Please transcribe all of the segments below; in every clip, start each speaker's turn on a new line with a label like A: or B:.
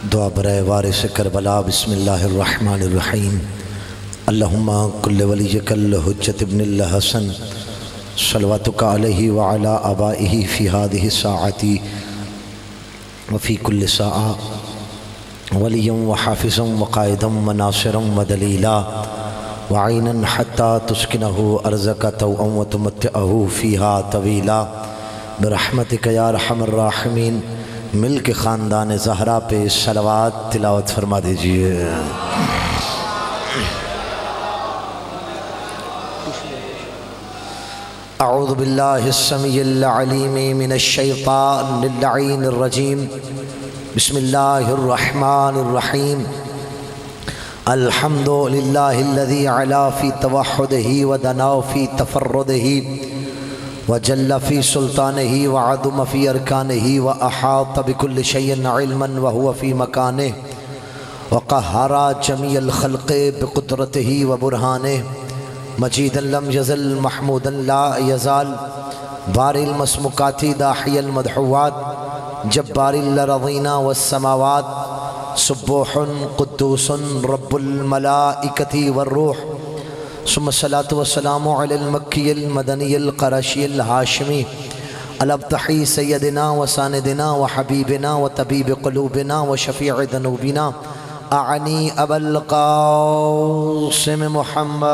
A: دعا برائے وارث کربلا۔ بسم اللہ الرحمن الرحیم۔ اللہم کل ولیک الحجۃ ابن الحسن صلواتک علیہ وعلی آبائہ فی ہذہ الساعۃ وفی کل ساعہ ولیا وحافظا وقائدا وناصرا ودلیلا وعینا حتی تسکنہ ارضک طوعا وتمتعہ فیہا طویلا برحمتک یا ارحم الراحمین۔ مل کے خاندان زہرا پہ صلوات تلاوت فرما دیجئے۔ اعوذ باللہ السمیع العلیم من الشیطان اللعین الرجیم۔ بسم اللہ الرحمن الرحیم۔ الحمد للہ الذی علا فی توحدہ ودنا فی تفردہ وجل فی سلطانہ وعظم فی ارکانہ واحاط بکل شیء علما وهو فی مکانہ وقہر جمیع الخلق بقدرتہ وبرہانہ مجیدا لم یزل محمودا لا یزال باری المسموکات داحی المدحوات جبار الارضین والسماوات سبوح قدوس رب الملائکۃ والروح ثم الصلاة والسلام علی المکی المدنی القرشی الہاشمی الابتحی سیدنا وساندنا وحبیبنا وطبیب قلوبنا وشفیع ذنوبنا اعنی ابا القاسم محمد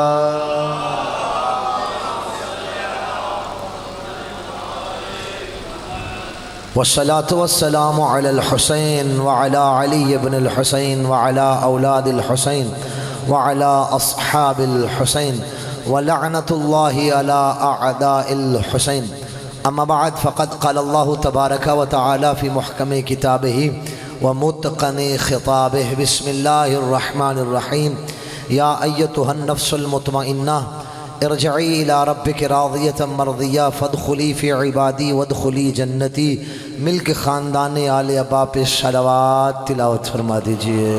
A: والصلاة والسلام علی الحسین وعلی علی بن الحسین وعلی اولاد الحسین وعلى أصحاب الحسين ولعنة الله على أعداء الحسين أما بعد فقد قال الله تبارك وتعالى في محكم كتابه ومتقن خطابه بسم الله الرحمن الرحيم يا أيتها النفس المطمئنة ارجعي إلى ربك راضية مرضية فادخلي في عبادي وادخلي جنتي ملک خاندان آل ابا پہ صلوات تلاوت فرما دیجئے۔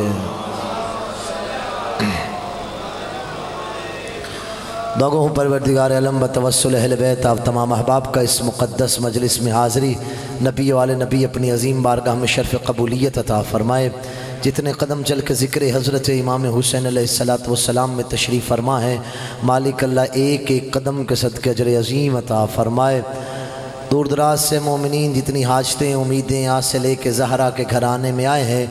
A: دعا ہوں پروردگار عالم بتوسل اہل بیت آپ تمام احباب کا اس مقدس مجلس میں حاضری نبی والے نبی اپنی عظیم بارگاہ میں شرف قبولیت عطا فرمائے۔ جتنے قدم چل کے ذکر حضرت امام حسین علیہ السلام میں تشریف فرما ہے مالک اللہ ایک ایک قدم کے صدقے اجر عظیم عطا فرمائے۔ دور دراز سے مومنین جتنی حاجتیں امیدیں آس سے لے کے زہرا کے گھرانے میں آئے ہیں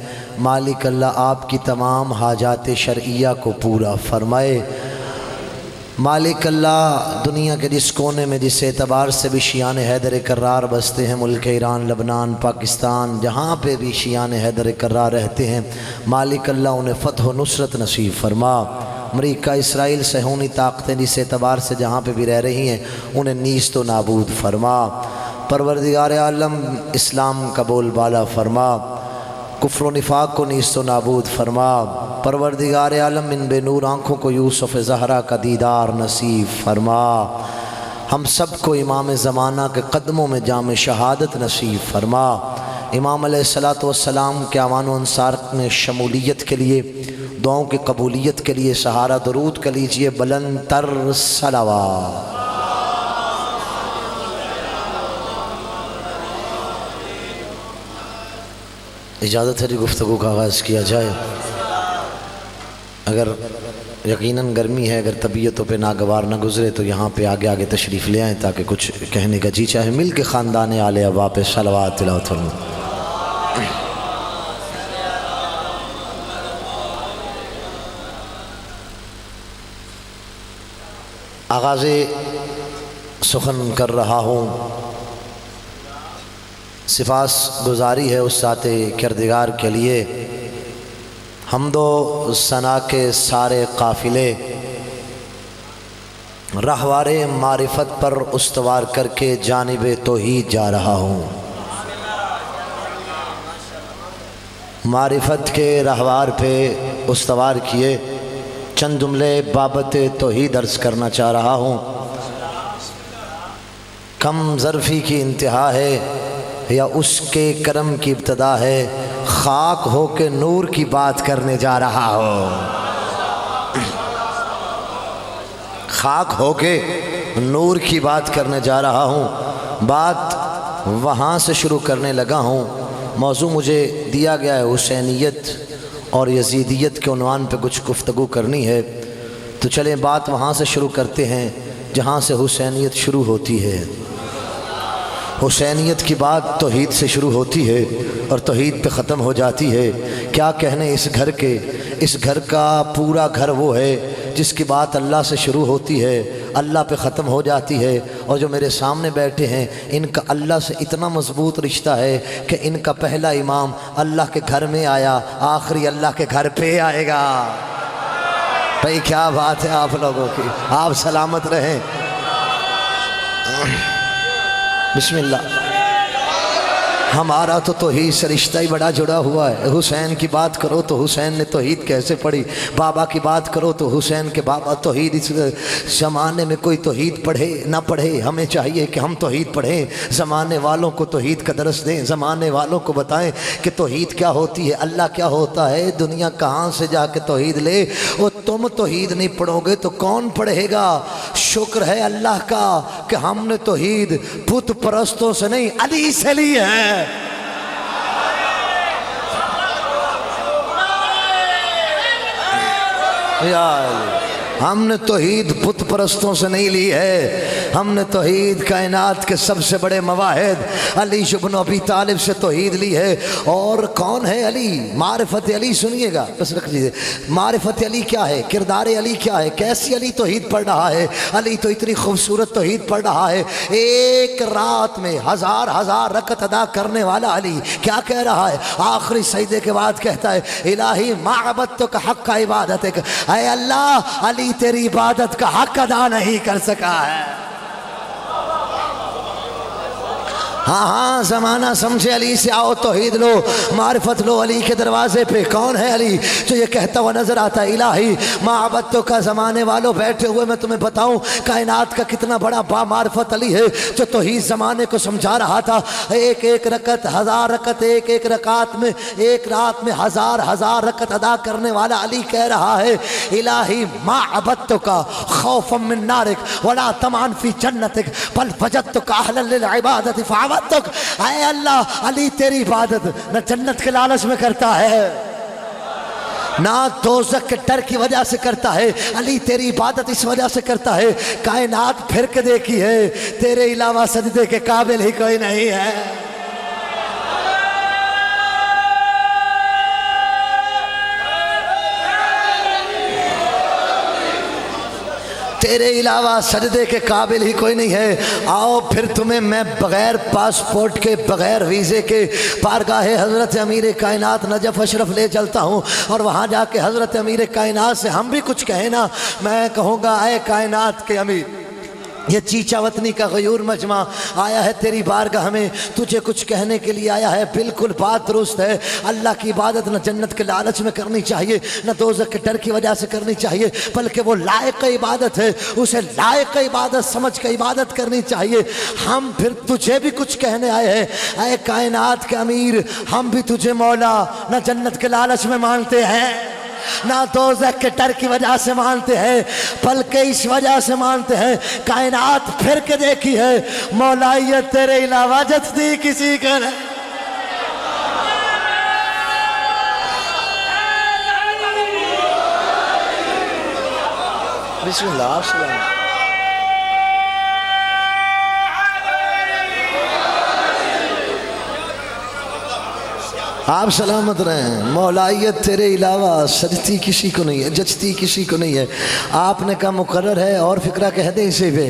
A: مالک اللہ آپ کی تمام حاجات شرعیہ کو پورا فرمائے۔ مالک اللہ دنیا کے جس کونے میں جس اعتبار سے بھی شیعان حیدر کرار بستے ہیں ملک ایران لبنان پاکستان جہاں پہ بھی شیعان حیدر کرار رہتے ہیں مالک اللہ انہیں فتح و نصرت نصیب فرما۔ امریکہ اسرائیل صہیونی طاقتیں جس اعتبار سے جہاں پہ بھی رہ رہی ہیں انہیں نیست و نابود فرما۔ پروردگار عالم اسلام کا بول بالا فرما، کفر و نفاق کو نیست و نابود فرما۔ پروردگار عالم ان بے نور آنکھوں کو یوسف زہرا کا دیدار نصیب فرما۔ ہم سب کو امام زمانہ کے قدموں میں جام شہادت نصیب فرما۔ امام علیہ السلام کے اعوان و انصار میں شمولیت کے لیے دعاؤں کی قبولیت کے لیے سہارا درود کا لیجئے بلند تر صلوات۔ اجازت ہے گفتگو کا آغاز کیا جائے۔ اگر یقیناً گرمی ہے اگر طبیعتوں پہ ناگوار نہ گزرے تو یہاں پہ آگے آگے تشریف لے آئیں تاکہ کچھ کہنے کا جی چاہے۔ مل کے خاندان آل ابا پہ صلوات تلاوت فرما۔ آغاز سخن کر رہا ہوں، سپاس گزاری ہے اس ذات کردگار کے لیے، حمد و ثنا کے سارے قافلے رہوار معرفت پر استوار کر کے جانب توحید جا رہا ہوں۔ معرفت کے رہوار پہ استوار کیے چند جملے بابت توحید عرض کرنا چاہ رہا ہوں۔ کم ظرفی کی انتہا ہے یا اس کے کرم کی ابتدا ہے، خاک ہو کے نور کی بات کرنے جا رہا ہو۔ خاک ہو کے نور کی بات کرنے جا رہا ہوں، بات وہاں سے شروع کرنے لگا ہوں موضوع مجھے دیا گیا ہے حسینیت اور یزیدیت کے عنوان پہ کچھ گفتگو کرنی ہے، تو چلیں بات وہاں سے شروع کرتے ہیں جہاں سے حسینیت شروع ہوتی ہے۔ حسینیت کی بات توحید سے شروع ہوتی ہے اور توحید پہ ختم ہو جاتی ہے۔ کیا کہنے اس گھر کے، اس گھر کا پورا گھر وہ ہے جس کی بات اللہ سے شروع ہوتی ہے، اللہ پہ ختم ہو جاتی ہے، اور جو میرے سامنے بیٹھے ہیں ان کا اللہ سے اتنا مضبوط رشتہ ہے کہ ان کا پہلا امام اللہ کے گھر میں آیا، آخری اللہ کے گھر پہ آئے گا۔ بھئی کیا بات ہے آپ لوگوں کی، آپ سلامت رہیں۔ بسم اللہ۔ ہمارا تو توحید سے رشتہ ہی بڑا جڑا ہوا ہے۔ حسین کی بات کرو تو حسین نے توحید کیسے پڑھی، بابا کی بات کرو تو حسین کے بابا توحید۔ اس زمانے میں کوئی توحید پڑھے نہ پڑھے، ہمیں چاہیے کہ ہم توحید پڑھیں، زمانے والوں کو توحید کا درس دیں، زمانے والوں کو بتائیں کہ توحید کیا ہوتی ہے، اللہ کیا ہوتا ہے، دنیا کہاں سے جا کے توحید لے۔ اور تم توحید نہیں پڑھو گے تو کون پڑھے گا؟ شکر ہے اللہ کا کہ ہم نے توحید بت پرستوں سے نہیں، علی سے لی ہے۔ ہم نے توحید بت پرستوں سے نہیں لی ہے، ہم نے توحید کائنات کے سب سے بڑے مواحد علی بن ابی طالب سے توحید لی ہے۔ اور کون ہے علی؟ معرفت علی سنیے گا، بس رکھ دیجیے۔ معرفت علی کیا ہے، کردار علی کیا ہے، کیسی علی توحید پڑھ رہا ہے؟ علی تو اتنی خوبصورت توحید پڑھ رہا ہے، ایک رات میں ہزار ہزار رکعت ادا کرنے والا علی کیا کہہ رہا ہے؟ آخری سجدے کے بعد کہتا ہے الہی ما عبدتک حق عبادتک، اے اللہ علی تیری عبادت کا حق ادا نہیں کر سکا ہے۔ ہاں زمانہ سمجھے علی سے آؤ توحید لو، معرفت لو علی کے دروازے پہ۔ کون ہے علی جو یہ کہتا ہوا نظر آتا ہے الہی ما عبدتک کا؟ زمانے والوں بیٹھے ہوئے میں تمہیں بتاؤں کائنات کا کتنا بڑا با معرفت علی ہے جو توحید زمانے کو سمجھا رہا تھا۔ ایک ایک رکعت، ہزار رکعت، ایک ایک رکعت میں، ایک رات میں ہزار ہزار رکعت ادا کرنے والا علی کہہ رہا ہے الہی ما عبدتک خوفا من نارک ولا طمعا فی جنتک بل وجدتک اہلا للعبادت فعبدتک۔ اے اللہ علی تیری عبادت نہ جنت کے لالچ میں کرتا ہے نہ دوزخ کے ڈر کی وجہ سے کرتا ہے، علی تیری عبادت اس وجہ سے کرتا ہے کائنات پھر کے دیکھی ہے تیرے علاوہ سجدے کے قابل ہی کوئی نہیں ہے۔ تیرے علاوہ سجدے کے قابل ہی کوئی نہیں ہے۔ آؤ پھر تمہیں میں بغیر پاسپورٹ کے، بغیر ویزے کے بارگاہ حضرت امیر کائنات نجف اشرف لے چلتا ہوں، اور وہاں جا کے حضرت امیر کائنات سے ہم بھی کچھ کہیں نا، میں کہوں گا اے کائنات کے امیر، یہ چیچا وطنی کا غیور مجمع آیا ہے تیری بارگاہ میں، تجھے کچھ کہنے کے لیے آیا ہے۔ بالکل بات درست ہے، اللہ کی عبادت نہ جنت کے لالچ میں کرنی چاہیے، نہ دوزخ کے ڈر کی وجہ سے کرنی چاہیے، بلکہ وہ لائق عبادت ہے، اسے لائق عبادت سمجھ کے عبادت کرنی چاہیے۔ ہم پھر تجھے بھی کچھ کہنے آئے ہیں اے کائنات کے امیر، ہم بھی تجھے مولا نہ جنت کے لالچ میں مانتے ہیں، نہ دوزخ کے ڈر کی وجہ سے مانتے ہیں، بلکہ اس وجہ سے مانتے ہیں کائنات پھر کے دیکھی ہے مولائیت تیرے علاوہ جتنی کسی کا نہیں۔ بسم اللہ السلام۔ آپ سلامت رہیں۔ مولائیت تیرے علاوہ سجتی کسی کو نہیں ہے، جچتی کسی کو نہیں ہے۔ آپ نے کہا مقرر ہے، اور فکرہ کہہ دیں اسے پہ،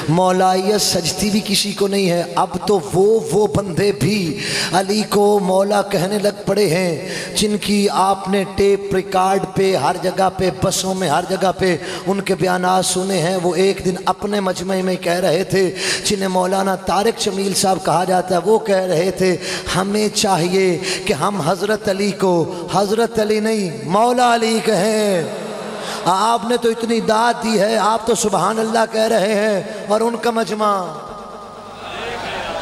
A: مولائیت سجتی بھی کسی کو نہیں ہے۔ اب تو وہ بندے بھی علی کو مولا کہنے لگ پڑے ہیں جن کی آپ نے ٹیپ ریکارڈ پہ ہر جگہ پہ، بسوں میں ہر جگہ پہ ان کے بیانات سنے ہیں۔ وہ ایک دن اپنے مجمع میں کہہ رہے تھے، جنہیں مولانا طارق شمیل صاحب کہا جاتا ہے، وہ کہہ رہے تھے ہمیں چاہیے کہ ہم حضرت علی کو حضرت علی نہیں مولا علی کہیں۔ آپ نے تو اتنی داد دی ہے، آپ تو سبحان اللہ کہہ رہے ہیں، اور ان کا مجمع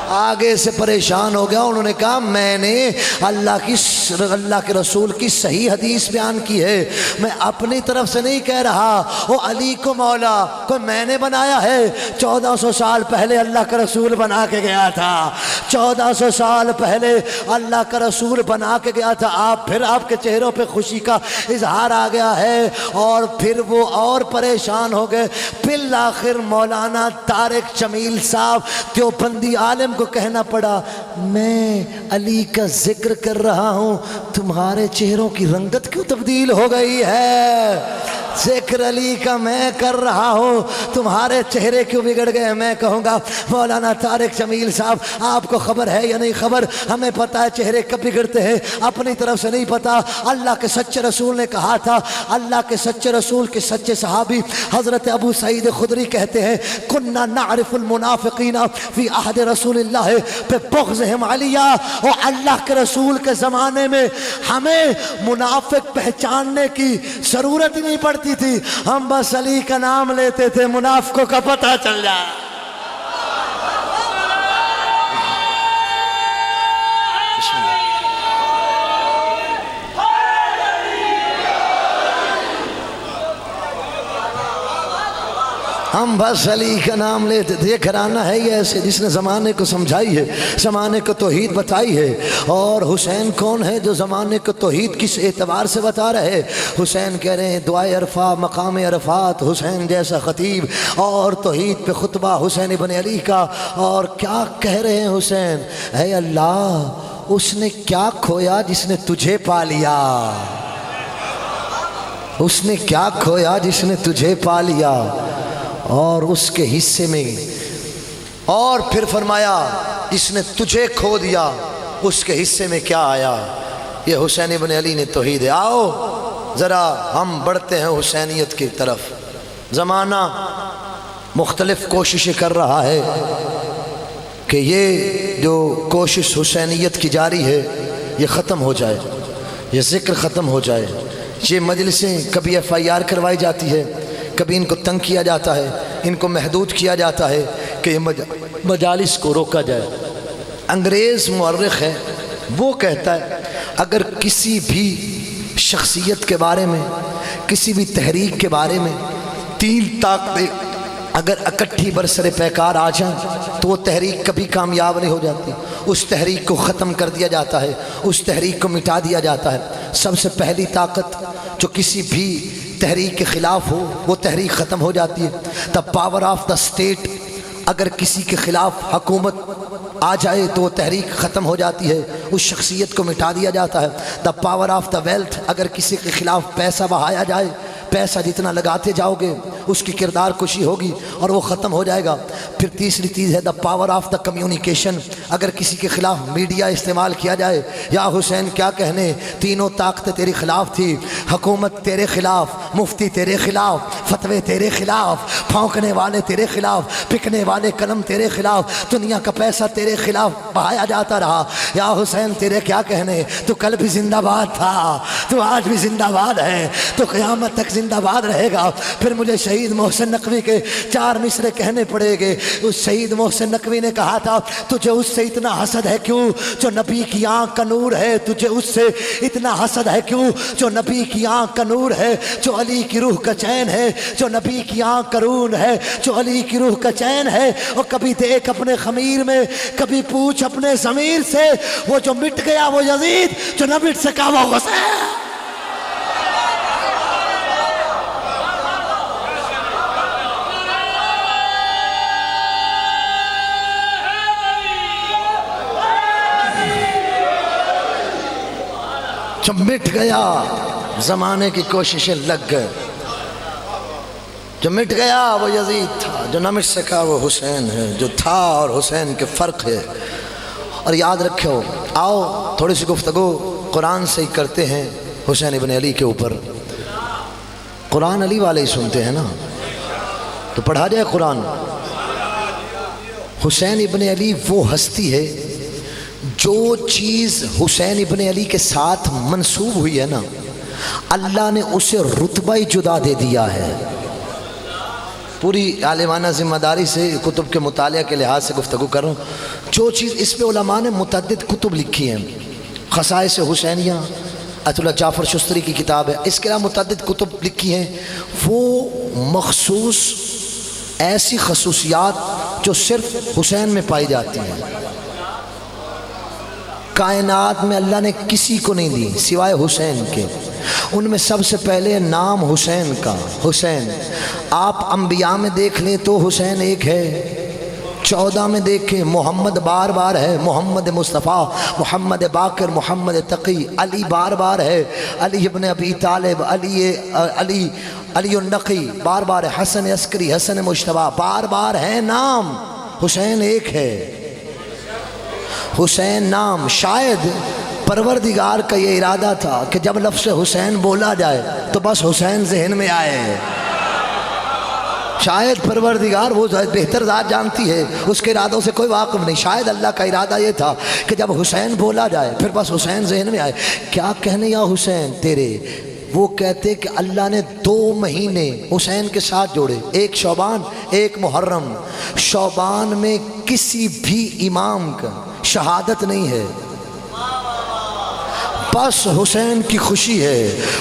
A: آگے سے پریشان ہو گیا. انہوں نے کہا میں نے اللہ کے رسول کی صحیح حدیث بیان کی ہے, میں اپنی طرف سے نہیں کہہ رہا. وہ علی کو مولا کوئی میں نے بنایا ہے؟ 1400 سال پہلے اللہ کا رسول بنا کے گیا تھا. 1400 سال پہلے اللہ کا رسول بنا کے گیا تھا. آپ کے چہروں پہ خوشی کا اظہار آ گیا ہے, اور پھر وہ اور پریشان ہو گئے. بالآخر مولانا طارق جمیل صاحب دیوبندی عالم کو کہنا پڑا میں علی کا ذکر کر رہا ہوں, تمہارے چہروں کی رنگت کیوں تبدیل ہو گئی ہے؟ ذکر علی کا میں کر رہا ہوں, تمہارے چہرے کیوں بگڑ گئے؟ میں کہوں گا مولانا طارق جمیل صاحب آپ کو خبر ہے یا نہیں خبر؟ ہمیں پتہ ہے چہرے کب بگڑتے ہیں, اپنی طرف سے نہیں پتہ. اللہ کے سچے رسول نے کہا تھا, اللہ کے سچے رسول کے سچے صحابی حضرت ابو سعید خدری کہتے ہیں کننا نعرف المنافقین فی عہد رسول اللہ ببغضہم علیہ. اور اللہ کے رسول کے زمانے میں ہمیں منافق پہچاننے کی ضرورت ہی نہیں پڑتی تھی, ہم بس علی کا نام لیتے تھے, منافقوں کا پتہ چل جائے. ہم بس علی کا نام لیتے تھے. یہ گھرانہ ہے یہ ایسے جس نے زمانے کو سمجھائی ہے, زمانے کو توحید بتائی ہے. اور حسین کون ہے جو زمانے کو توحید کس اعتبار سے بتا رہے؟ حسین کہہ رہے ہیں دعائے عرفہ مقام عرفات, حسین جیسا خطیب, اور توحید پہ خطبہ حسین ابن علی کا. اور کیا کہہ رہے ہیں حسین, اے اللہ اس نے کیا کھویا جس نے تجھے پا لیا؟ اس نے کیا کھویا جس نے تجھے پا لیا؟ اور اس کے حصے میں, اور پھر فرمایا جس نے تجھے کھو دیا اس کے حصے میں کیا آیا؟ یہ حسین ابن علی نے توحید ہے. آؤ ذرا ہم بڑھتے ہیں حسینیت کی طرف. زمانہ مختلف کوششیں کر رہا ہے کہ یہ جو کوشش حسینیت کی جاری ہے یہ ختم ہو جائے, یہ ذکر ختم ہو جائے. یہ مجلسیں کبھی FIR کروائی جاتی ہے, کبھی ان کو تنگ کیا جاتا ہے, ان کو محدود کیا جاتا ہے کہ یہ مجالس کو روکا جائے. انگریز مورخ ہے, وہ کہتا ہے اگر کسی بھی شخصیت کے بارے میں, کسی بھی تحریک کے بارے میں 3 طاقتیں اگر اکٹھی برسر پیکار آ جائیں تو وہ تحریک کبھی کامیاب نہیں ہو جاتی. اس تحریک کو ختم کر دیا جاتا ہے, اس تحریک کو مٹا دیا جاتا ہے. سب سے پہلی طاقت جو کسی بھی تحریک کے خلاف ہو وہ تحریک ختم ہو جاتی ہے. The power of the state, اگر کسی کے خلاف حکومت آ جائے تو وہ تحریک ختم ہو جاتی ہے, اس شخصیت کو مٹا دیا جاتا ہے. The power of the wealth, اگر کسی کے خلاف پیسہ بہایا جائے, پیسہ جتنا لگاتے جاؤ گے اس کی کردار کشی ہوگی اور وہ ختم ہو جائے گا. پھر تیسری چیز ہے the power of the communication, اگر کسی کے خلاف میڈیا استعمال کیا جائے, یا حسین کیا کہنے, تینوں طاقتیں تیرے خلاف تھی, حکومت تیرے خلاف, مفتی تیرے خلاف, فتوے تیرے خلاف, پھونکنے والے تیرے خلاف, پکنے والے قلم تیرے خلاف, دنیا کا پیسہ تیرے خلاف بہایا جاتا رہا. یا حسین تیرے کیا کہنے, تو کل بھی زندہ باد تھا, تو آج بھی زندہ باد ہے, تو قیامت تک زندہ باد رہے گا. پھر مجھے شہید محسن نقوی کے 4 مصرے کہنے پڑے گے. اس شہید محسن نقوی نے کہا تھا تجھے اس سے اتنا حسد ہے کیوں جو نبی کی آنکھ کا نور ہے, تجھے اس سے اتنا حسد ہے کیوں جو نبی کی آنکھ کا نور ہے, جو علی کی روح کا چین ہے, جو نبی کی آنکھ کا نور ہے, جو علی کی روح کا چین ہے. اور کبھی دیکھ اپنے خمیر میں, کبھی پوچھ اپنے ضمیر سے, وہ جو مٹ گیا وہ یزید, جو نہ مٹ سکا وہ حسین. جو مٹ گیا زمانے کی کوششیں لگ گئے, جو مٹ گیا وہ یزید تھا, جو نہ مٹ سکا وہ حسین ہے. جو تھا اور حسین کے فرق ہے. اور یاد رکھو, آؤ تھوڑی سی گفتگو قرآن سے ہی کرتے ہیں حسین ابن علی کے اوپر. قرآن علی والے ہی سنتے ہیں نا, تو پڑھا جائے قرآن. حسین ابن علی وہ ہستی ہے جو چیز حسین ابن علی کے ساتھ منسوب ہوئی ہے نا, اللہ نے اسے رتبہ ہی جدا دے دیا ہے. پوری عالمانہ ذمہ داری سے کتب کے مطالعہ کے لحاظ سے گفتگو کر رہا ہوں. جو چیز اس پہ علماء نے متعدد کتب لکھی ہیں، خصائص حسینیہ ایت اللہ جعفر شستری کی کتاب ہے، اس کے علاوہ متعدد کتب لکھی ہیں، وہ مخصوص ایسی خصوصیات جو صرف حسین میں پائی جاتی ہیں، کائنات میں اللہ نے کسی کو نہیں دی سوائے حسین کے۔ ان میں سب سے پہلے نام حسین کا، حسین آپ انبیاء میں دیکھ لیں تو حسین ایک ہے، 14 میں دیکھیں محمد بار بار ہے، محمد مصطفیٰ، محمد باقر، محمد تقی، علی بار بار ہے، علی ابن ابی طالب، علی النقی بار بار ہے، حسن عسکری، حسن مجتبیٰ بار بار ہے نام، حسین ایک ہے۔ حسین نام، شاید پروردگار کا یہ ارادہ تھا کہ جب لفظ حسین بولا جائے تو بس حسین ذہن میں آئے، شاید پروردگار وہ بہتر ذات جانتی ہے، اس کے ارادوں سے کوئی واقف نہیں، شاید اللہ کا ارادہ یہ تھا کہ جب حسین بولا جائے پھر بس حسین ذہن میں آئے، کیا کہنے یا حسین تیرے۔ وہ کہتے کہ اللہ نے 2 مہینے حسین کے ساتھ جوڑے، ایک شعبان ایک محرم، شعبان میں کسی بھی امام کا شہادت نہیں ہے، بس حسین کی خوشی ہے،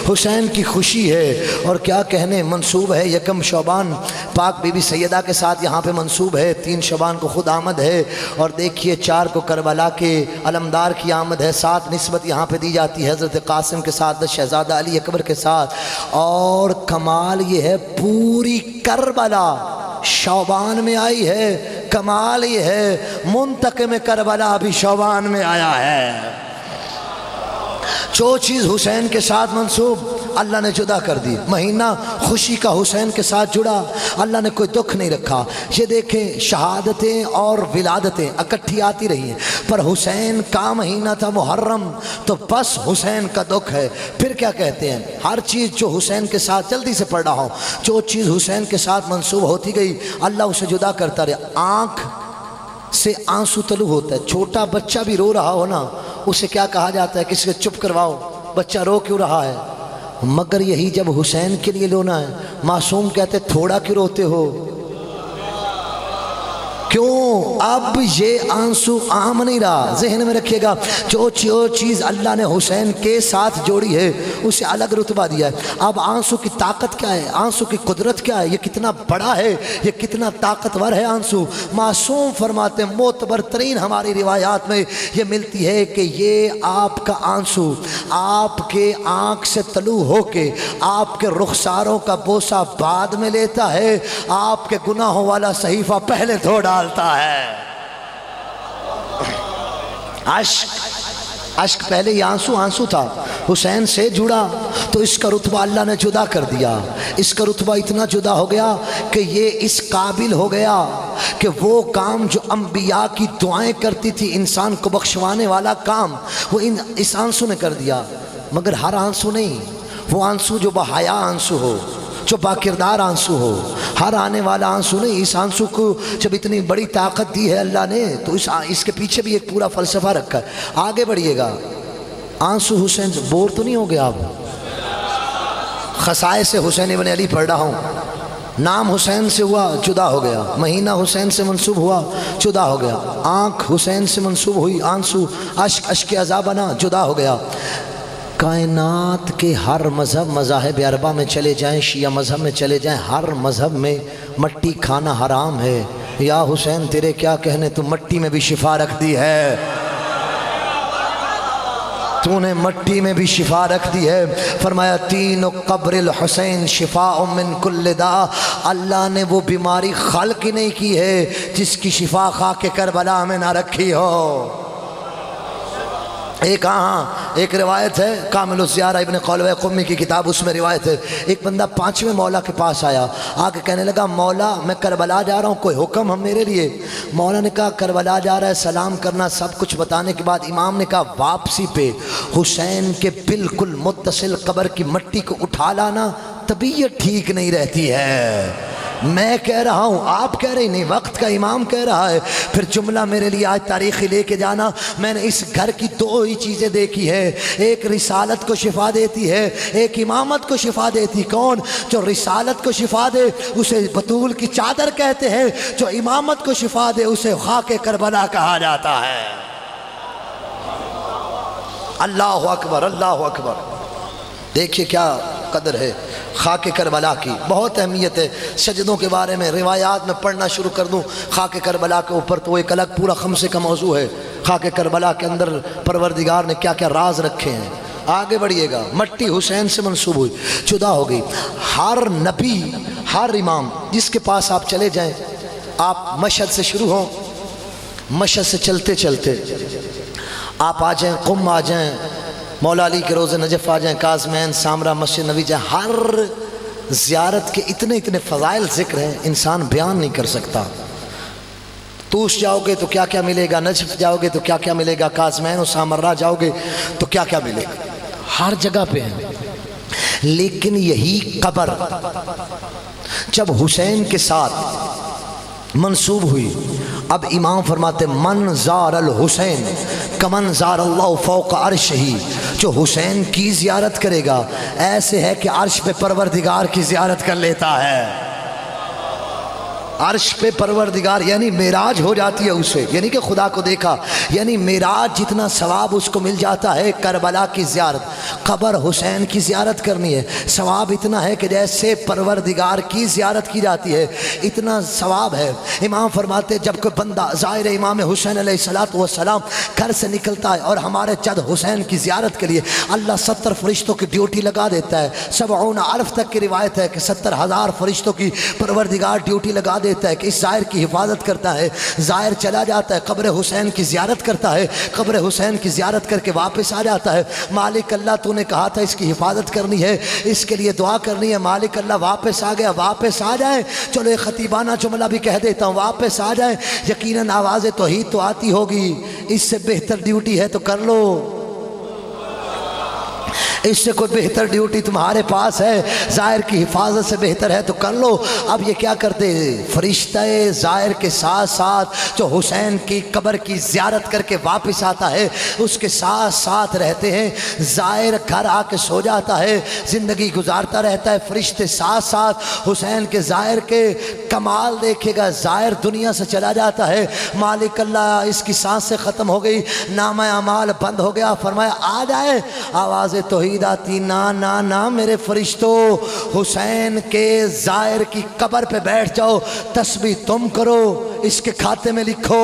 A: حسین کی خوشی ہے۔ اور کیا کہنے، منصوب ہے 1 شعبان پاک بی بی سیدہ کے ساتھ یہاں پہ منصوب ہے، 3 شعبان کو خود آمد ہے، اور دیکھیے 4 کو کربلا کے علمدار کی آمد ہے، 7 نسبت یہاں پہ دی جاتی ہے حضرت قاسم کے ساتھ، 10 شہزادہ علی اکبر کے ساتھ۔ اور کمال یہ ہے پوری کربلا شعبان میں آئی ہے، کمال یہ ہے منتقم کربلا بھی شعبان میں آیا ہے۔ جو چیز حسین کے ساتھ منسوب اللہ نے جدا کر دی، مہینہ خوشی کا حسین کے ساتھ جڑا، اللہ نے کوئی دکھ نہیں رکھا۔ یہ دیکھیں شہادتیں اور ولادتیں اکٹھی آتی رہی ہیں، پر حسین کا مہینہ تھا محرم تو بس حسین کا دکھ ہے۔ پھر کیا کہتے ہیں، ہر چیز جو حسین کے ساتھ، جلدی سے پڑھ رہا ہوں، جو چیز حسین کے ساتھ منسوب ہوتی گئی اللہ اسے جدا کرتا رہا۔ آنکھ سے آنسو طلوع ہوتا ہے، چھوٹا بچہ بھی رو رہا ہو نا، اسے کیا کہا جاتا ہے، کسی کو چپ کرواؤ، بچہ رو کیوں رہا ہے، مگر یہی جب حسین کے لیے رونا ہے، معصوم کہتے تھوڑا کیوں روتے ہو، کیوں؟ اب یہ آنسو عام نہیں رہا، ذہن میں رکھیے گا، جو چیز اللہ نے حسین کے ساتھ جوڑی ہے اسے الگ رتبہ دیا ہے۔ اب آنسو کی طاقت کیا ہے، آنسو کی قدرت کیا ہے، یہ کتنا بڑا ہے، یہ کتنا طاقتور ہے آنسو۔ معصوم فرماتے ہیں، معتبر ترین ہماری روایات میں یہ ملتی ہے کہ یہ آپ کا آنسو آپ کے آنکھ سے طلوع ہو کے آپ کے رخساروں کا بوسہ بعد میں لیتا ہے، آپ کے گناہوں والا صحیفہ پہلے دھو ڈالتا ہے۔ عشق پہلے یہ آنسو تھا، حسین سے جڑا تو اس کا رتبہ اللہ نے جدا کر دیا، اس کا رتبہ اتنا جدا ہو گیا کہ یہ اس قابل ہو گیا کہ وہ کام جو انبیاء کی دعائیں کرتی تھی انسان کو بخشوانے والا کام، وہ اس آنسو نے کر دیا۔ مگر ہر آنسو نہیں، وہ آنسو جو بحیا آنسو ہو، جو باکردار آنسو ہو، ہر آنے والا آنسو نہیں۔ اس آنسو کو جب اتنی بڑی طاقت دی ہے اللہ نے تو اس کے پیچھے بھی ایک پورا فلسفہ رکھا ہے۔ آگے بڑھیے گا، آنسو حسین بور تو نہیں ہو گیا؟ اب خصائص حسین ابن علی پڑھ رہا ہوں، نام حسین سے ہوا جدا ہو گیا، مہینہ حسین سے منسوب ہوا جدا ہو گیا، آنکھ حسین سے منسوب ہوئی، آنسو اشک عزا بنا جدا ہو گیا۔ کائنات کے ہر مذہب، مذاہب اربعہ میں چلے جائیں، شیعہ مذہب میں چلے جائیں، ہر مذہب میں مٹی کھانا حرام ہے۔ یا حسین تیرے کیا کہنے، تو مٹی میں بھی شفا رکھ دی ہے، تو نے مٹی میں بھی شفا رکھ دی ہے۔ فرمایا تین قبر الحسین شفاء من کل داء، اللہ نے وہ بیماری خلق ہی نہیں کی ہے جس کی شفا خاک کربلا میں نہ رکھی ہو۔ ایک روایت ہے کامل الزیارہ ابن قولوہ قمی کی کتاب، اس میں روایت ہے، ایک بندہ 5ویں مولا کے پاس آیا، آگے کہنے لگا مولا میں کربلا جا رہا ہوں، کوئی حکم ہم میرے لیے؟ مولا نے کہا کربلا جا رہا ہے، سلام کرنا، سب کچھ بتانے کے بعد امام نے کہا واپسی پہ حسین کے بالکل متصل قبر کی مٹی کو اٹھا لانا، طبیعت ٹھیک نہیں رہتی ہے۔ میں کہہ رہا ہوں، آپ کہہ رہے نہیں، وقت کا امام کہہ رہا ہے۔ پھر جملہ میرے لیے آج تاریخی لے کے جانا، میں نے اس گھر کی دو ہی چیزیں دیکھی ہے، ایک رسالت کو شفا دیتی ہے، ایک امامت کو شفا دیتی۔ کون؟ جو رسالت کو شفا دے اسے بطول کی چادر کہتے ہیں، جو امامت کو شفا دے اسے خاک کربلا کہا جاتا ہے۔ اللہ اکبر، اللہ اکبر۔ دیکھیے کیا قدر ہے خاک کربلا کی، بہت اہمیت ہے۔ سجدوں کے بارے میں روایات میں پڑھنا شروع کر دوں خاک کربلا کے اوپر تو ایک الگ پورا خمسے کا موضوع ہے۔ خاک کربلا کے اندر پروردگار نے کیا کیا راز رکھے ہیں۔ آگے بڑھیے گا۔ مٹی حسین سے منسوب ہوئی، جدا ہو گئی۔ ہر نبی، ہر امام جس کے پاس آپ چلے جائیں، آپ مشہد سے شروع ہوں، مشہد سے چلتے چلتے آپ آ جائیں قم، آ جائیں مولا علی کے روزے نجف، آ جائیں کاظمین، سامرہ، مسجد نبی جائیں، ہر زیارت کے اتنے اتنے فضائل ذکر ہیں انسان بیان نہیں کر سکتا۔ توش جاؤ گے تو کیا کیا ملے گا، نجف جاؤ گے تو کیا کیا ملے گا، کاظمین و سامرہ جاؤ گے تو کیا کیا ملے گا، ہر جگہ پہ ہیں۔ لیکن یہی قبر جب حسین کے ساتھ منسوب ہوئی، اب امام فرماتے من زار الحسین کمن زار اللہ فوق عرشہ، جو حسین کی زیارت کرے گا ایسے ہے کہ عرش پہ پروردگار کی زیارت کر لیتا ہے۔ عرش پہ پروردگار یعنی معراج ہو جاتی ہے اسے، یعنی کہ خدا کو دیکھا، یعنی معراج جتنا ثواب اس کو مل جاتا ہے کربلا کی زیارت، قبر حسین کی زیارت کرنی ہے، ثواب اتنا ہے کہ جیسے پروردگار کی زیارت کی جاتی ہے اتنا ثواب ہے۔ امام فرماتے جب کوئی بندہ زائر امام حسین علیہ السلام گھر سے نکلتا ہے اور ہمارے چد حسین کی زیارت کے لیے اللہ 70 فرشتوں کی ڈیوٹی لگا دیتا ہے، 70,000 تک کی روایت ہے کہ 70,000 فرشتوں کی پروردگار ڈیوٹی لگا دیتا ہے کہ اس زائر کی حفاظت کرتا ہے۔ زائر چلا جاتا ہے قبر حسین کی زیارت کرتا ہے، قبر حسین کی زیارت کر کے واپس آ جاتا ہے، مالک اللہ تو نے کہا تھا اس کی حفاظت کرنی ہے، اس کے لیے دعا کرنی ہے، مالک اللہ واپس آ گیا، واپس آ جائیں۔ چلو ایک خطیبانہ جملہ بھی کہہ دیتا ہوں، واپس آ جائیں، یقیناً آواز توحید تو آتی ہوگی، اس سے بہتر ڈیوٹی ہے تو کر لو، اس سے کوئی بہتر ڈیوٹی تمہارے پاس ہے، زائر کی حفاظت سے بہتر ہے تو کر لو۔ اب یہ کیا کرتے فرشتہ زائر کے ساتھ ساتھ جو حسین کی قبر کی زیارت کر کے واپس آتا ہے اس کے ساتھ ساتھ رہتے ہیں۔ زائر گھر آ کے سو جاتا ہے، زندگی گزارتا رہتا ہے، فرشتے ساتھ ساتھ حسین کے زائر کے کمال دیکھے گا۔ زائر دنیا سے چلا جاتا ہے، مالک اللہ اس کی سانسیں ختم ہو گئی، نامہ اعمال بند ہو گیا، فرمایا آ جائے، آواز توحید آتی، نا نا نا میرے فرشتوں، حسین کے زائر کی قبر پہ بیٹھ جاؤ، تسبیح تم کرو، اس کے کھاتے میں لکھو،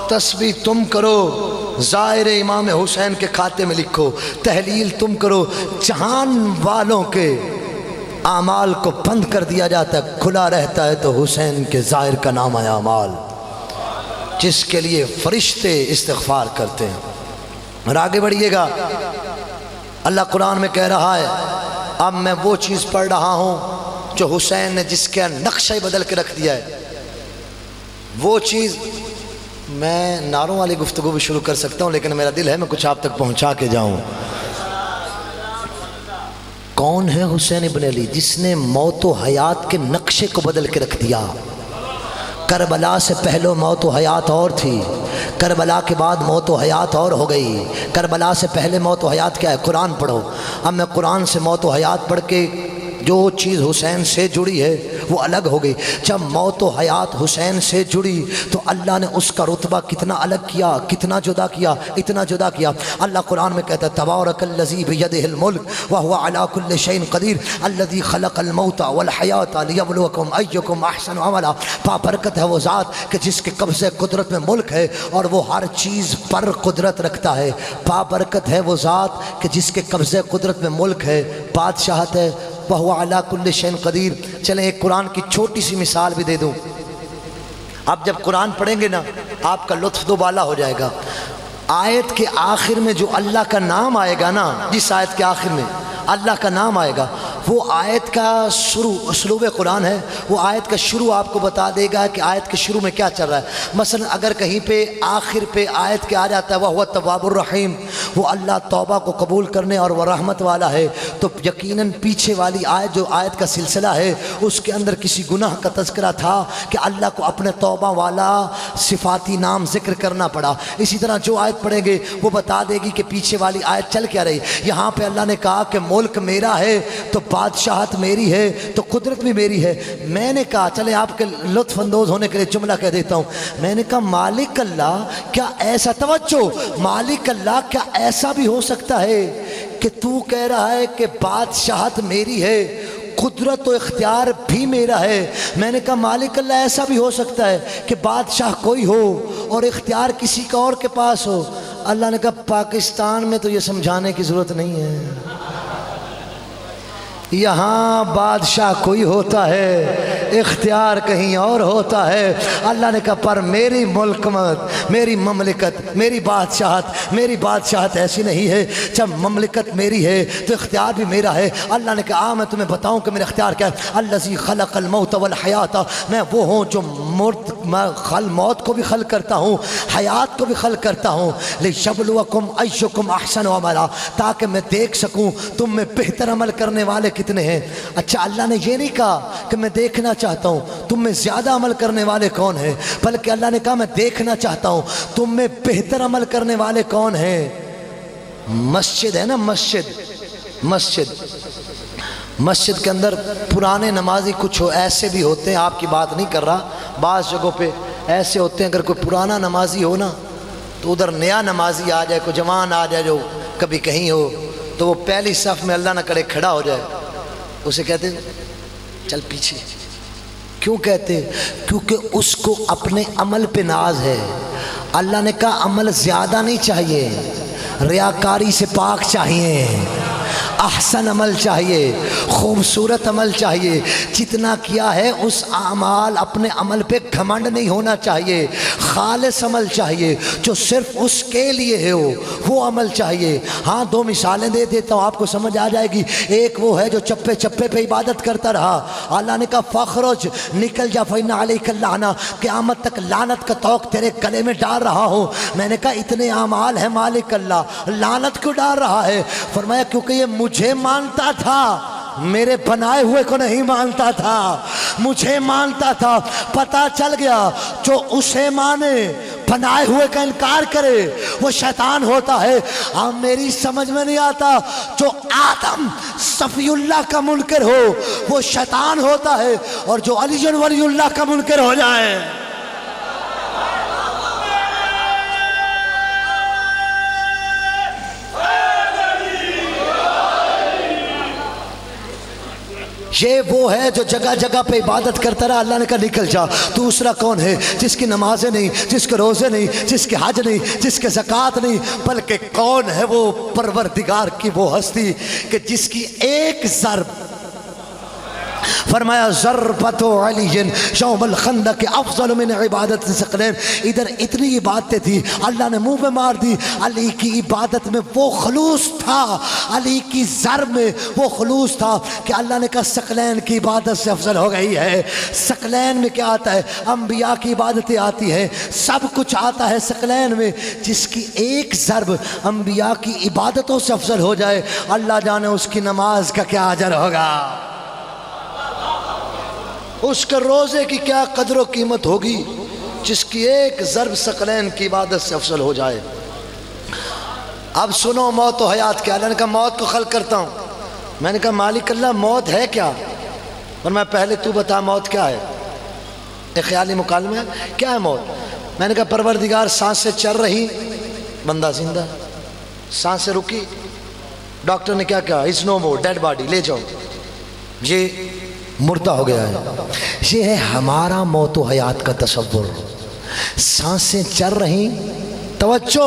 A: تسبیح تم کرو، زائر امام حسین کے کھاتے میں لکھو، تحلیل تم کرو۔ جہان والوں کے اعمال کو بند کر دیا جاتا ہے، کھلا رہتا ہے تو حسین کے زائر کا نام ہے اعمال، جس کے لیے فرشتے استغفار کرتے ہیں۔ اور آگے بڑھیے گا، اللہ قرآن میں کہہ رہا ہے اب میں وہ چیز پڑھ رہا ہوں جو حسین نے جس کے نقشہ بدل کے رکھ دیا ہے، وہ چیز میں نعروں والی گفتگو بھی شروع کر سکتا ہوں لیکن میرا دل ہے میں کچھ آپ تک پہنچا کے جاؤں۔ کون ہے حسین ابن علی جس نے موت و حیات کے نقشے کو بدل کے رکھ دیا؟ کربلا سے پہلے موت و حیات اور تھی، کربلا کے بعد موت و حیات اور ہو گئی۔ کربلا سے پہلے موت و حیات کیا ہے؟ قرآن پڑھو۔ اب میں قرآن سے موت و حیات پڑھ کے جو چیز حسین سے جڑی ہے وہ الگ ہو گئی۔ جب موت و حیات حسین سے جڑی تو اللہ نے اس کا رتبہ کتنا الگ کیا، کتنا جدا کیا، اتنا جدا کیا۔ اللہ قرآن میں کہتا ہے تبارک الذی بیدہ الملک وہو علی کل شیء قدیر الذی خلق الموت والحیات لیبلوکم ایکم احسن عملا۔ برکت ہے وہ ذات کہ جس کے قبضے قدرت میں ملک ہے اور وہ ہر چیز پر قدرت رکھتا ہے۔ برکت ہے وہ ذات کہ جس کے قبضے قدرت میں ملک ہے، بادشاہت ہے، وَهُوَ عَلَىٰ كُلِّ شَيْءٍ قَدِيرٌ۔ چلیں ایک قرآن کی چھوٹی سی مثال بھی دے دوں۔ آپ جب قرآن پڑھیں گے نا آپ کا لطف دوبالا ہو جائے گا۔ آیت کے آخر میں جو اللہ کا نام آئے گا نا، جس آیت کے آخر میں اللہ کا نام آئے گا وہ آیت کا شروع اسلوب قرآن ہے، وہ آیت کا شروع آپ کو بتا دے گا کہ آیت کے شروع میں کیا چل رہا ہے۔ مثلا اگر کہیں پہ آخر پہ آیت کے آ جاتا ہے وَهُوَ التَّوَّابُ الرَّحِيمُ، وہ اللہ توبہ کو قبول کرنے اور وہ رحمت والا ہے، تو یقیناً پیچھے والی آیت جو آیت کا سلسلہ ہے اس کے اندر کسی گناہ کا تذکرہ تھا کہ اللہ کو اپنے توبہ والا صفاتی نام ذکر کرنا پڑا۔ اسی طرح جو آیت پڑھیں گے وہ بتا دے گی کہ پیچھے والی آیت چل کیا رہی۔ یہاں پہ اللہ نے کہا کہ ملک میرا ہے تو بادشاہت میری ہے تو قدرت بھی میری ہے۔ میں نے کہا چلے آپ کے لطف اندوز ہونے کے لیے جملہ کہہ دیتا ہوں، میں نے کہا مالک اللہ کیا ایسا، توجہ، مالک اللہ کیا ایسا بھی ہو سکتا ہے کہ تو کہہ رہا ہے کہ بادشاہت میری ہے، قدرت و اختیار بھی میرا ہے؟ میں نے کہا مالک اللہ ایسا بھی ہو سکتا ہے کہ بادشاہ کوئی ہو اور اختیار کسی کا اور کے پاس ہو؟ اللہ نے کہا پاکستان میں تو یہ سمجھانے کی ضرورت نہیں ہے، یہاں بادشاہ کوئی ہوتا ہے، اختیار کہیں اور ہوتا ہے۔ اللہ نے کہا پر میری ملکمت، میری مملکت، میری بادشاہت ایسی نہیں ہے۔ جب مملکت میری ہے تو اختیار بھی میرا ہے۔ اللہ نے کہا میں تمہیں بتاؤں کہ میرا اختیار کیا ہے۔ الذی خلق الموت والحیات، میں وہ ہوں جو موت کو بھی خلق کرتا ہوں، حیات کو بھی خلق کرتا ہوں، لیبلوکم ایکم احسن عملا، تاکہ میں دیکھ سکوں تم میں بہتر عمل کرنے والے کتنے ہیں۔ اچھا اللہ نے یہ نہیں کہا کہ میں دیکھنا چاہتا ہوں تم میں زیادہ عمل کرنے والے کون ہیں، بلکہ اللہ نے کہا میں دیکھنا چاہتا ہوں تم میں بہتر عمل کرنے والے کون ہیں۔ مسجد ہے نا، مسجد کے اندر پرانے نمازی کچھ ایسے بھی ہوتے ہیں، آپ کی بات نہیں کر رہا، بعض جگہوں پہ ایسے ہوتے ہیں اگر کوئی پرانا نمازی ہو نا تو ادھر نیا نمازی آ جائے، کوئی جوان آ جائے جو کبھی کہیں ہو، تو وہ پہلی صف میں اللہ نہ کرے کھڑا ہو جائے، اسے کہتے چل پیچھے۔ کیوں کہتے؟ کیونکہ اس کو اپنے عمل پہ ناز ہے۔ اللہ نے کہا عمل زیادہ نہیں چاہیے، ریاکاری سے پاک چاہیے، احسن عمل چاہیے، خوبصورت عمل چاہیے، جتنا کیا ہے اس اعمال اپنے عمل پہ گھمنڈ نہیں ہونا چاہیے، خالص عمل چاہیے جو صرف اس کے لیے ہو، وہ عمل چاہیے۔ ہاں دو مثالیں دے دیتا ہوں آپ کو سمجھ آ جائے گی۔ ایک وہ ہے جو چپے چپے پہ عبادت کرتا رہا، اللہ نے کہا فخرج، نکل جا فإن علیک اللعنہ، قیامت تک لعنت کا طوق تیرے گلے میں ڈال رہا ہوں۔ میں نے کہا اتنے اعمال ہیں مالک اللہ، لعنت کیوں ڈال رہا ہے؟ فرمایا کیونکہ یہ مجھے مانتا تھا، میرے بنائے ہوئے کو نہیں مانتا تھا، مجھے مانتا تھا۔ پتہ چل گیا جو اسے مانے، بنائے ہوئے کا انکار کرے، وہ شیطان ہوتا ہے۔ اب میری سمجھ میں نہیں آتا جو آدم صفی اللہ کا منکر ہو وہ شیطان ہوتا ہے، اور جو علی ولی اللہ کا منکر ہو جائے یہ وہ ہے جو جگہ جگہ پہ عبادت کرتا رہا۔ اللہ نے کہا نکل جا۔ دوسرا کون ہے؟ جس کی نمازیں نہیں، جس کے روزے نہیں، جس کے حج نہیں، جس کے زکوٰۃ نہیں، بلکہ کون ہے وہ پروردگار کی وہ ہستی کہ جس کی ایک ضرب، فرمایا ضربت علی یوم الخندق افضل من عبادت ثقلین، ادھر اتنی عبادتیں تھی اللہ نے منہ پہ مار دی۔ علی کی عبادت میں وہ خلوص تھا، علی کی ضرب میں وہ خلوص تھا کہ اللہ نے کہا ثقلین کی عبادت سے افضل ہو گئی ہے۔ ثقلین میں کیا آتا ہے؟ انبیاء کی عبادتیں آتی ہیں، سب کچھ آتا ہے ثقلین میں۔ جس کی ایک ضرب انبیاء کی عبادتوں سے افضل ہو جائے، اللہ جانے اس کی نماز کا کیا اجر ہوگا، اس کے روزے کی کیا قدر و قیمت ہوگی، جس کی ایک ضرب ثقلین کی عبادت سے افضل ہو جائے۔ اب سنو موت و حیات کیا۔ اللہ نے کہا موت کو خلق کرتا ہوں۔ میں نے کہا مالک اللہ موت ہے کیا؟ اور میں پہلے تو بتا موت کیا ہے۔ ایک خیالی مکالمہ ہے، کیا ہے موت؟ میں نے کہا پروردگار سانسیں چل رہی، بندہ زندہ، سانسیں رکی، ڈاکٹر نے کیا کہا it's no more, dead body لے جاؤ، یہ مردہ ہو گیا ہے۔ یہ ہے ہمارا موت و حیات کا تصور۔ سانسیں چل رہی، توجہ،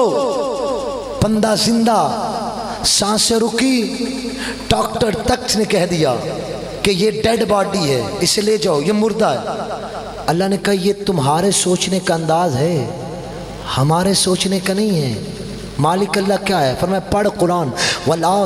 A: بندہ زندہ، سانسیں رکی، ڈاکٹر تک نے کہہ دیا کہ یہ ڈیڈ باڈی ہے، اسے لے جاؤ، یہ مردہ ہے۔ اللہ نے کہا یہ تمہارے سوچنے کا انداز ہے، ہمارے سوچنے کا نہیں ہے۔ مالک اللہ کیا ہے؟ فرمایا پڑھ قرآن، وَلَا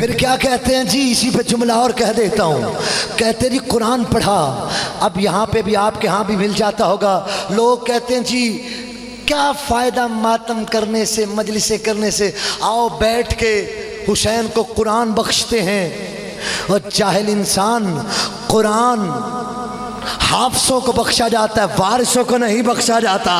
A: پھر کیا کہتے ہیں جی، اسی پہ جملہ اور کہہ دیتا ہوں، کہتے ہیں جی قرآن پڑھا. اب یہاں پہ بھی آپ کے ہاں بھی مل جاتا ہوگا. لوگ کہتے ہیں جی کیا فائدہ ماتم کرنے سے، مجلسیں کرنے سے، آؤ بیٹھ کے حسین کو قرآن بخشتے ہیں. اور جاہل انسان، قرآن حافظوں کو بخشا جاتا ہے، وارثوں کو نہیں بخشا جاتا.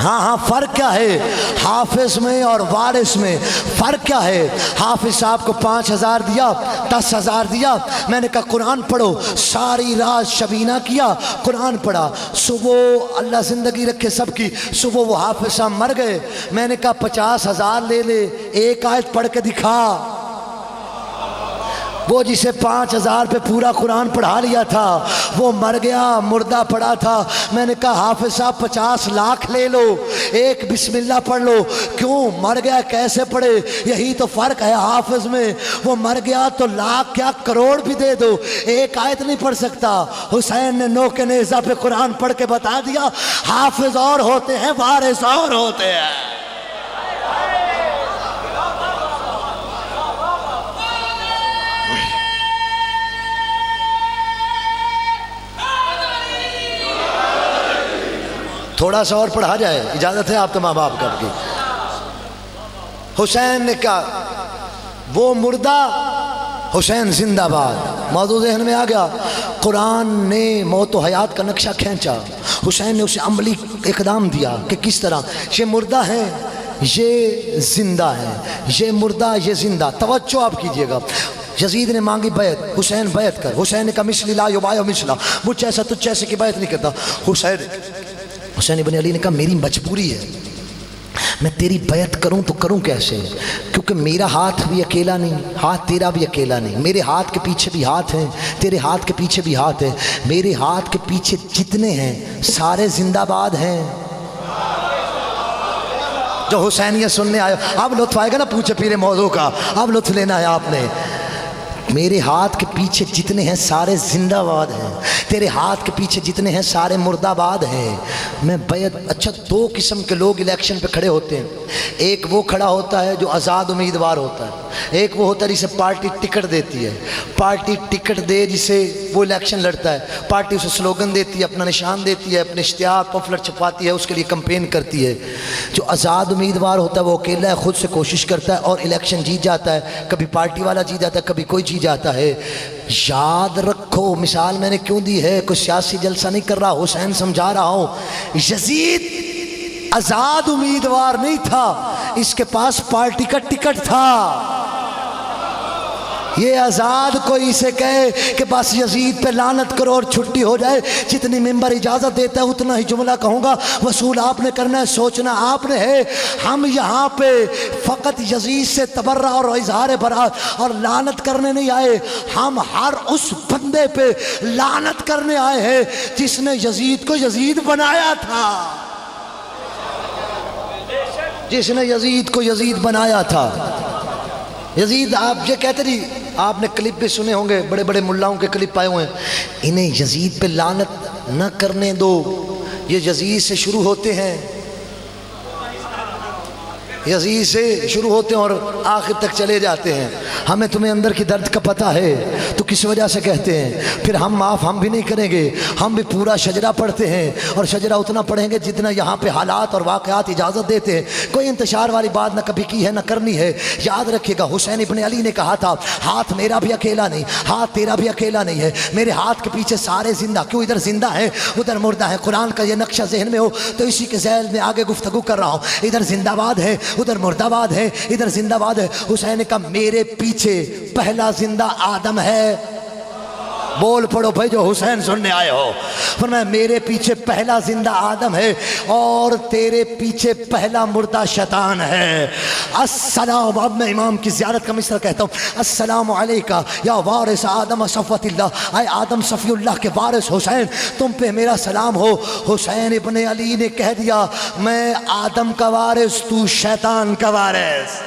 A: ہاں فرق کیا ہے حافظ میں اور وارث میں؟ فرق کیا ہے؟ حافظ صاحب کو 5,000 دیا، 10,000 دیا، میں نے کہا قرآن پڑھو، ساری رات شبینہ کیا، قرآن پڑھا. صبح اللہ زندگی رکھے سب کی، صبح وہ حافظ صاحب مر گئے. میں نے کہا 50,000 لے لے، ایک آیت پڑھ کے دکھا. وہ جسے 5,000 پہ پورا قرآن پڑھا لیا تھا وہ مر گیا، مردہ پڑا تھا. میں نے کہا حافظ صاحب 50 لاکھ لے لو، ایک بسم اللہ پڑھ لو. کیوں مر گیا کیسے پڑھے؟ یہی تو فرق ہے حافظ میں. وہ مر گیا تو لاکھ کیا کروڑ بھی دے دو، ایک آیت نہیں پڑھ سکتا. حسین نے نو کے نیزہ پہ قرآن پڑھ کے بتا دیا حافظ اور ہوتے ہیں، وارث اور ہوتے ہیں. تھوڑا سا اور پڑھا جائے، اجازت ہے آپ تمام باپ کا کی. حسین نے کہا وہ مردہ، حسین زندہ باد. موضوع ذہن میں آ گیا. قرآن نے موت و حیات کا نقشہ کھینچا، حسین نے اسے عملی اقدام دیا کہ کس طرح یہ مردہ ہیں، یہ زندہ ہیں، یہ مردہ یہ زندہ. توجہ آپ کیجئے گا. یزید نے مانگی بیعت، حسین بیعت کر. حسین نے کہا مثلی لا یبایع مثلا، مجھ جیسا تجھ جیسے کی بیعت نہیں کرتا. حسین ابن علی نے کہا میری مجبوری ہے، میں تیری بیعت کروں تو کروں کیسے؟ کیونکہ میرا ہاتھ بھی اکیلا نہیں، ہاتھ تیرا بھی اکیلا نہیں. میرے ہاتھ کے پیچھے بھی ہاتھ ہیں، تیرے ہاتھ کے پیچھے بھی ہاتھ ہیں. میرے ہاتھ کے پیچھے جتنے ہیں سارے زندہ باد ہیں. جو حسینیہ سننے آئے، اب لطف آئے گا نا پوچھے پیرے موضوع کا، اب لطف لینا ہے آپ نے. میرے ہاتھ کے پیچھے جتنے ہیں سارے زندہ باد ہیں، تیرے ہاتھ کے پیچھے جتنے ہیں سارے مردہ باد ہیں. میں بیعت. اچھا دو قسم کے لوگ الیکشن پہ کھڑے ہوتے ہیں. ایک وہ کھڑا ہوتا ہے جو آزاد امیدوار ہوتا ہے، ایک وہ ہوتا ہے جسے پارٹی ٹکٹ دیتی ہے. پارٹی ٹکٹ دے جسے وہ الیکشن لڑتا ہے، پارٹی اسے سلوگن دیتی ہے، اپنا نشان دیتی ہے، اپنے اشتہار پفلر چھپاتی ہے، اس کے لیے کمپین کرتی ہے. جو آزاد امیدوار ہوتا ہے وہ اکیلا ہے، خود سے کوشش کرتا ہے اور الیکشن جیت جاتا ہے. کبھی پارٹی والا جیت جاتا ہے، کبھی کوئی جیت جاتا ہے. یاد رکھو، مثال میں نے کیوں دی ہے، کوئی سیاسی جلسہ نہیں کر رہا، حسین سمجھا رہا ہوں. یزید آزاد امیدوار نہیں تھا، اس کے پاس پارٹی کا ٹکٹ تھا. یہ آزاد کوئی اسے کہے کہ بس یزید پہ لعنت کرو اور چھٹی ہو جائے، جتنی ممبر اجازت دیتا ہے اتنا ہی جملہ کہوں گا، وصول آپ نے کرنا ہے، سوچنا آپ نے ہے. ہم یہاں پہ فقط یزید سے تبرع اور اظہار برات اور لعنت کرنے نہیں آئے، ہم ہر اس بندے پہ لعنت کرنے آئے ہیں جس نے یزید کو یزید بنایا تھا، جس نے یزید کو یزید بنایا تھا. یزید آپ یہ کہتے رہی، آپ نے کلپ بھی سنے ہوں گے، بڑے بڑے ملاؤں کے کلپ آئے ہوئے ہیں. انہیں یزید پہ لعنت نہ کرنے دو، یہ یزید سے شروع ہوتے ہیں، یزید سے شروع ہوتے ہیں اور آخر تک چلے جاتے ہیں. ہمیں تمہیں اندر کی درد کا پتہ ہے تو کس وجہ سے کہتے ہیں. پھر ہم معاف ہم بھی نہیں کریں گے، ہم بھی پورا شجرہ پڑھتے ہیں اور شجرہ اتنا پڑھیں گے جتنا یہاں پہ حالات اور واقعات اجازت دیتے ہیں. کوئی انتشار والی بات نہ کبھی کی ہے نہ کرنی ہے. یاد رکھیے گا حسین ابن علی نے کہا تھا ہاتھ میرا بھی اکیلا نہیں، ہاتھ تیرا بھی اکیلا نہیں ہے، میرے ہاتھ کے پیچھے سارے زندہ. کیوں؟ ادھر زندہ ہیں ادھر مردہ ہیں. قرآن کا یہ نقشہ ذہن میں ہو تو اسی کے ذیل میں آگے گفتگو کر رہا ہوں. ادھر زندہ باد ہے، ادھر مردہ باد ہے، ادھر زندہ باد ہے. حسین نے کہا میرے پیچھے پہلا زندہ آدم ہے. بول پڑو بھائی جو حسین سننے آئے ہو. فرمایا میرے پیچھے پہلا زندہ آدم ہے اور تیرے پیچھے پہلا مردہ شیطان ہے. السلام. اب میں امام کی زیارت کا مصرع کہتا ہوں. السلام علیکہ یا وارث آدم صفوت اللہ، اے آدم صفی اللہ کے وارث حسین، تم پہ میرا سلام ہو. حسین ابن علی نے کہہ دیا میں آدم کا وارث، تو شیطان کا وارث.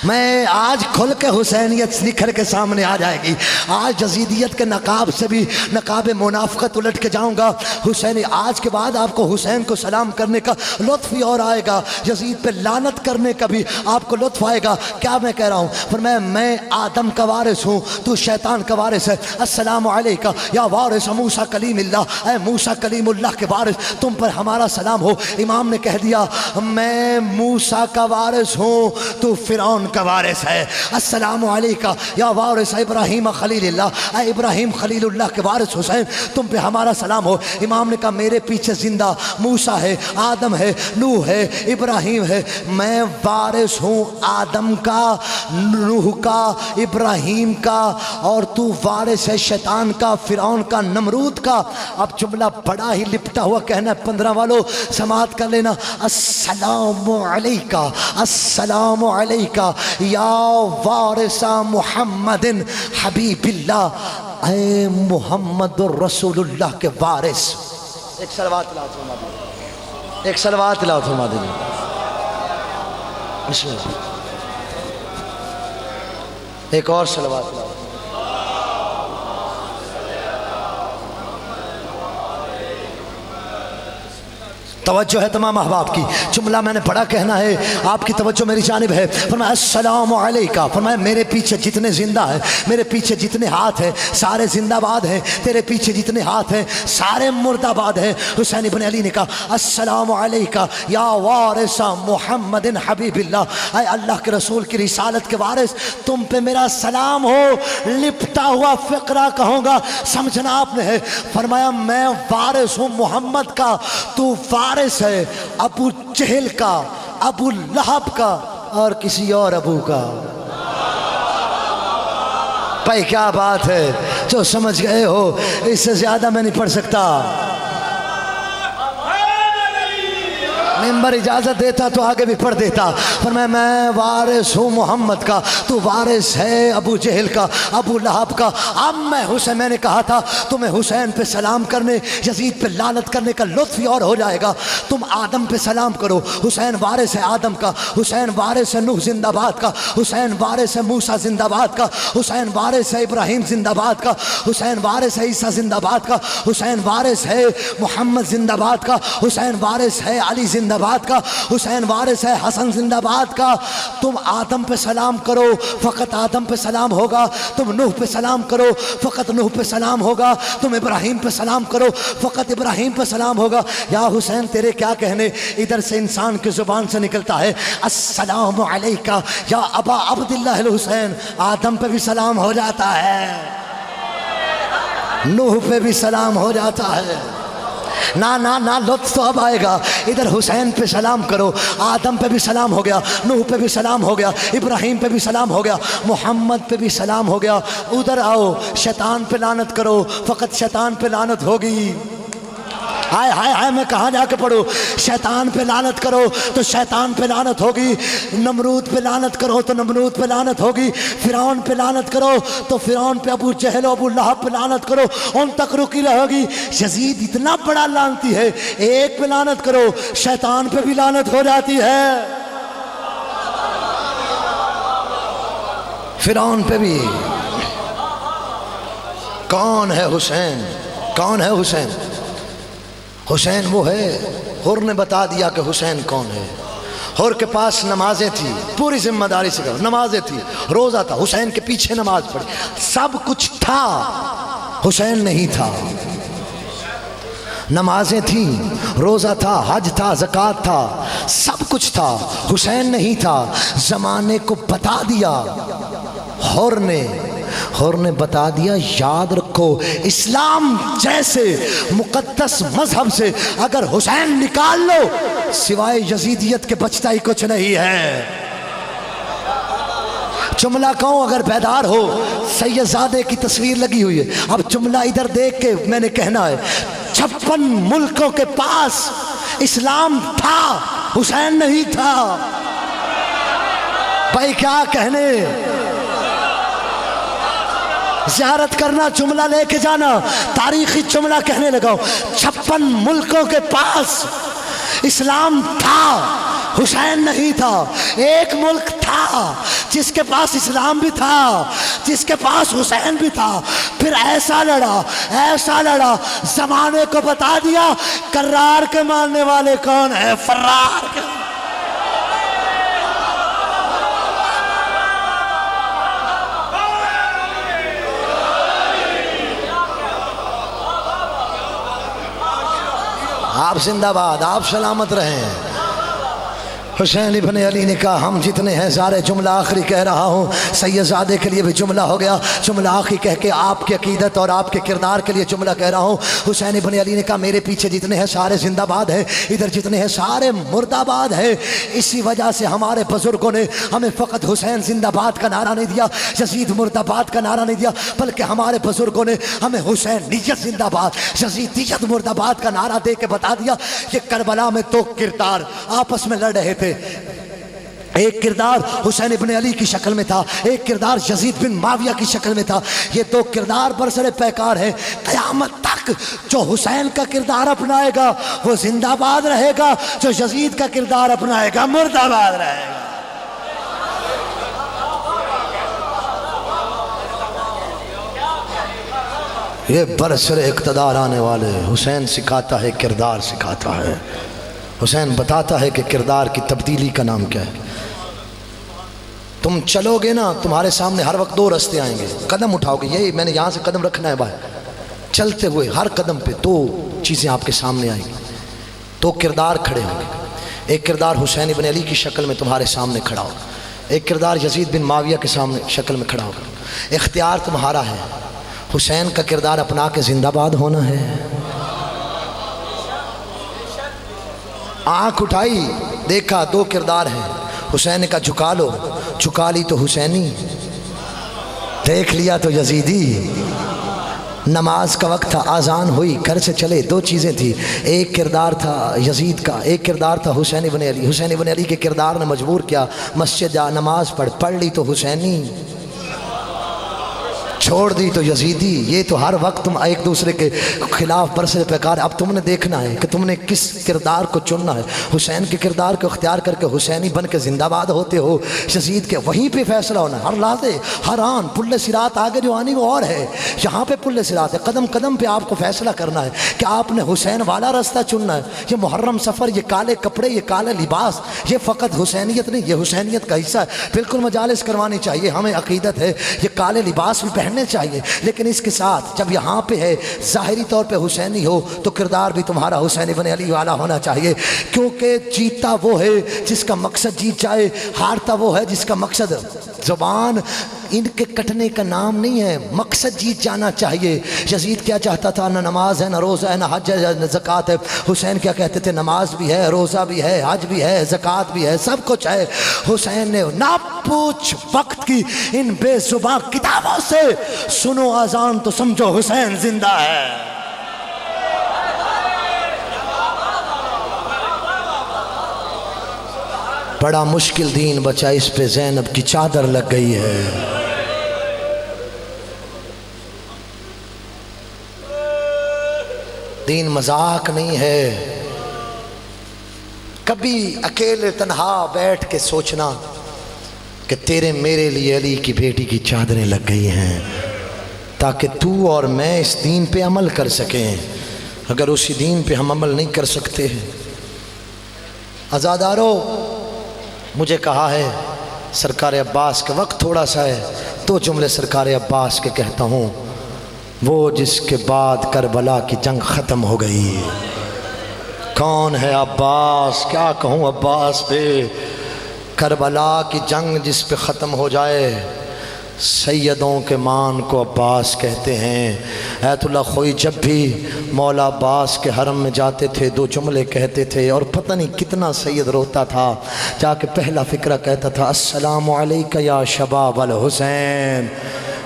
A: میں آج کھل کے حسینیت نکھر کے سامنے آ جائے گی. آج یزیدیت کے نقاب سے بھی نقاب منافقت الٹ کے جاؤں گا. حسینی آج کے بعد آپ کو حسین کو سلام کرنے کا لطف ہی اور آئے گا, یزید پہ لعنت کرنے کا بھی آپ کو لطف آئے گا. کیا میں کہہ رہا ہوں؟ فرمایا میں آدم کا وارث ہوں, تو شیطان کا وارث ہے. السلام علیکہ یا وارث موسیٰ کلیم اللہ, اے موسیٰ کلیم اللہ کے وارث, تم پر ہمارا سلام ہو. امام نے کہہ دیا میں موسیٰ کا وارث ہوں, تو فرعون کا وارث ہے. السلام علیکہ یا وارث ابراہیم خلیل اللہ, اے ابراہیم خلیل اللہ کے وارث حسین, تم پہ ہمارا سلام ہو. امام نے کہا میرے پیچھے زندہ موسیٰ ہے, آدم ہے, نوح ہے, ابراہیم ہے. میں وارث ہوں آدم کا, نوح کا, ابراہیم کا, اور تو وارث ہے شیطان کا, فرعون کا, نمرود کا. اب جملہ بڑا ہی لپٹا ہوا کہنا ہے, 15 والوں سماعت کر لینا. السلام علیکہ, السلام علیکہ یا وارث محمد حبیب اللہ, اے محمد رسول اللہ کے وارث. ایک صلوات لاؤ فرما دیجیے, ایک صلوات لاؤ فرما دیجیے. بسم اللہ. ایک اور صلوات لاؤ. توجہ ہے تمام احباب کی, جملہ میں نے بڑا کہنا ہے, آپ کی توجہ میری جانب ہے. فرمایا السلام علیکہ, فرمایا میرے پیچھے جتنے زندہ ہیں, میرے پیچھے جتنے ہاتھ ہیں سارے زندہ باد ہیں, تیرے پیچھے جتنے ہاتھ ہیں سارے مردہ باد ہیں. حسین ابن علی نے کہا السلام علیکہ یا وارث محمد حبیب اللہ, اے اللہ کے رسول کی رسالت کے وارث, تم پہ میرا سلام ہو. لپٹا ہوا فقرہ کہوں گا, سمجھنا آپ نے ہے. فرمایا میں وارث ہوں محمد کا, تو وارث ہے ابو جہل کا, ابو لہب کا, اور کسی اور ابو کا. بھائی کیا بات ہے, جو سمجھ گئے ہو, اس سے زیادہ میں نہیں پڑھ سکتا. ممبر اجازت دیتا تو آگے بھی پڑھ دیتا. فرمایا میں وارث ہوں محمد کا, تو وارث ہے ابو جہل کا, ابو لہب کا. اب میں حسین, میں نے کہا تھا تمہیں حسین پہ سلام کرنے, یزید پہ لعنت کرنے کا لطف ہی اور ہو جائے گا. تم آدم پہ سلام کرو, حسین وارث ہے آدم کا, حسین وارث ہے نوح زندہ باد کا, حسین وارث ہے موسیٰ زندہ باد کا, حسین وارث ہے ابراہیم زندہ باد کا, حسین وارث ہے عیسیٰ زندہ باد کا, حسین وارث ہے محمد زندہ باد کا, حسین وارث ہے علی زندہ باد کا, حسین وارث ہے حسن زندہ باد کا. تم آدم پہ سلام کرو, فقط آدم پہ سلام ہوگا. تم نوح پہ سلام کرو, فقط نوح پہ سلام ہوگا. تم ابراہیم پہ سلام کرو, فقط ابراہیم پہ سلام ہوگا. یا حسین تیرے کیا کہنے, ادھر سے انسان کی زبان سے نکلتا ہے السلام علیکہ یا ابا عبداللہ الحسین, آدم پہ بھی سلام ہو جاتا ہے, نوح پہ بھی سلام ہو جاتا ہے. نا نا نا, لطف تو اب آئے گا. ادھر حسین پہ سلام کرو, آدم پہ بھی سلام ہو گیا, نوح پہ بھی سلام ہو گیا, ابراہیم پہ بھی سلام ہو گیا, محمد پہ بھی سلام ہو گیا. ادھر آؤ, شیطان پہ لعنت کرو, فقط شیطان پہ لعنت ہوگی. ہائے ہائے ہائے, میں کہاں جا کے پڑھوں. شیطان پہ لعنت کرو تو شیطان پہ لعنت ہوگی, نمرود پہ لعنت کرو تو نمرود پہ لعنت ہوگی, فرعون پہ لعنت کرو تو فرعون پہ, ابو جہل و ابو لہب پہ لعنت کرو, ان تک رکی رہے گی. یزید اتنا بڑا لعنتی ہے, ایک پہ لعنت کرو شیطان پہ بھی لعنت ہو جاتی ہے, فرعون پہ بھی. کون ہے حسین, کون ہے حسین؟ حسین وہ ہے, حر نے بتا دیا کہ حسین کون ہے. حر کے پاس نمازیں تھی, پوری ذمہ داری سے کرو, نمازیں تھی, روزہ تھا, حسین کے پیچھے نماز پڑھی, سب کچھ تھا, حسین نہیں تھا. نمازیں تھیں, روزہ تھا, حج تھا, زکوٰۃ تھا, سب کچھ تھا, حسین نہیں تھا. زمانے کو بتا دیا حر نے بتا دیا, یاد رکھو اسلام جیسے مقدس مذہب سے اگر حسین نکال لو, سوائے یزیدیت کے بچتا ہی کچھ نہیں ہے. جملہ کہوں اگر بیدار ہو, سید زادے کی تصویر لگی ہوئی ہے, اب جملہ ادھر دیکھ کے میں نے کہنا ہے, 56 ملکوں کے پاس اسلام تھا, حسین نہیں تھا. بھائی کیا کہنے, زیارت کرنا, جملہ لے کے جانا, تاریخی جملہ کہنے لگا. 56 ملکوں کے پاس اسلام تھا, حسین نہیں تھا، ایک ملک تھا جس کے پاس اسلام بھی تھا، جس کے پاس حسین بھی تھا، پھر ایسا لڑا زمانے کو بتا دیا کرار کے ماننے والے کون ہیں، فرار کے۔ آپ زندہ باد، آپ سلامت رہیں۔ حسین ابن علی نے کہا ہم جتنے ہیں سارے، جملہ آخری کہہ رہا ہوں، سید زادے کے لیے بھی جملہ ہو گیا، جملہ آخری کہہ کے آپ کی عقیدت اور آپ کے کردار کے لیے جملہ کہہ رہا ہوں۔ حسین ابن علی نے کہا میرے پیچھے جتنے ہیں سارے زندہ باد ہیں، ادھر جتنے ہیں سارے مرد آباد ہیں۔ اسی وجہ سے ہمارے بزرگوں نے ہمیں فقط حسین زندہ باد کا نعرہ نہیں دیا، یزید مرد آباد کا نعرہ نہیں دیا، بلکہ ہمارے بزرگوں نے ہمیں حسین نیت زندہ باد، یزید نیت مرد آباد کا نعرہ دے کے بتا دیا کہ کربلا میں دو کردار آپس میں لڑ رہے تھے، ایک کردار حسین ابن علی کی شکل میں تھا، ایک کردار یزید بن معاویہ کی شکل میں تھا۔ یہ دو کردار برسر پیکار ہیں، قیامت تک جو حسین کا کردار اپنائے گا وہ زندہ باد رہے گا، جو یزید کا کردار اپنائے گا مرد آباد رہے گا۔ یہ برسر اقتدار آنے والے حسین سکھاتا ہے، کردار سکھاتا ہے، حسین بتاتا ہے کہ کردار کی تبدیلی کا نام کیا ہے۔ تم چلو گے نا، تمہارے سامنے ہر وقت دو رستے آئیں گے، قدم اٹھاؤ گے، یہی میں نے یہاں سے قدم رکھنا ہے باہر، چلتے ہوئے ہر قدم پہ دو چیزیں آپ کے سامنے آئیں گی، دو کردار کھڑے ہوں گے۔ ایک کردار حسین ابن علی کی شکل میں تمہارے سامنے کھڑا ہوگا، ایک کردار یزید بن معاویہ کے سامنے شکل میں کھڑا ہوگا۔ اختیار تمہارا ہے، حسین کا کردار اپنا کے زندہ باد ہونا ہے۔ آنکھ اٹھائی، دیکھا دو کردار ہیں، حسین نے کہا جھکا لو، جھکا لی تو حسینی، دیکھ لیا تو یزیدی۔ نماز کا وقت تھا، آذان ہوئی، گھر سے چلے، دو چیزیں تھی، ایک کردار تھا یزید کا، ایک کردار تھا حسین ابن علی۔ حسین ابن علی کے کردار نے مجبور کیا مسجد جا، نماز پڑھ لی تو حسینی، چھوڑ دی تو یزیدی۔ یہ تو ہر وقت تم ایک دوسرے کے خلاف برسر پیکار۔ اب تم نے دیکھنا ہے کہ تم نے کس کردار کو چننا ہے۔ حسین کے کردار کو اختیار کر کے حسینی بن کے زندہ باد ہوتے ہو، یزید کے وہیں پہ فیصلہ ہونا ہے، ہر لحظے ہر آن۔ پل صراط آگے جو آنی وہ اور ہے، یہاں پہ پل صراط ہے، قدم قدم پہ آپ کو فیصلہ کرنا ہے کہ آپ نے حسین والا راستہ چننا ہے۔ یہ محرم سفر، یہ کالے کپڑے، یہ کالے لباس، یہ فقط حسینیت نہیں، یہ حسینیت کا حصہ ہے۔ بالکل مجالس کروانی چاہیے، ہمیں عقیدت ہے یہ کالے لباس بھی پہننے چاہیے، لیکن اس کے ساتھ جب یہاں پہ ہے ظاہری طور پہ حسینی ہو تو کردار بھی تمہارا حسین ابن علی والا ہونا چاہیے، کیونکہ جیتا وہ ہے جس کا مقصد جیت جائے، ہارتا وہ ہے جس کا مقصد زبان ان کے کٹنے کا نام نہیں ہے، مقصد جیت جانا چاہیے۔ یزید کیا چاہتا تھا؟ نہ نماز ہے، نہ روزہ ہے، نہ حج ہے، نہ زکوٰۃ ہے۔ حسین کیا کہتے تھے؟ نماز بھی ہے، روزہ بھی ہے، حج بھی ہے، زکوٰۃ بھی ہے، سب کچھ ہے۔ حسین نے نہ پوچھ وقت کی ان بے زباں کتابوں سے، سنو اذان تو سمجھو حسین زندہ ہے۔ بڑا مشکل دین بچا، اس پہ زینب کی چادر لگ گئی ہے۔ دین مذاق نہیں ہے۔ کبھی اکیلے تنہا بیٹھ کے سوچنا کہ تیرے میرے لیے علی کی بیٹی کی چادریں لگ گئی ہیں، تاکہ تو اور میں اس دین پہ عمل کر سکیں۔ اگر اسی دین پہ ہم عمل نہیں کر سکتے، عزادارو مجھے کہا ہے سرکار عباس کا وقت تھوڑا سا ہے، دو جملے سرکار عباس کے کہتا ہوں۔ وہ جس کے بعد کربلا کی جنگ ختم ہو گئی، کون ہے عباس؟ کیا کہوں عباس پہ؟ کربلا کی جنگ جس پہ ختم ہو جائے، سیدوں کے مان کو عباس کہتے ہیں۔ ایت اللہ خوئی جب بھی مولا عباس کے حرم میں جاتے تھے دو جملے کہتے تھے، اور پتہ نہیں کتنا سید روتا تھا، جا کے پہلا فقرہ کہتا تھا السلام علیکہ یا شباب الحسین،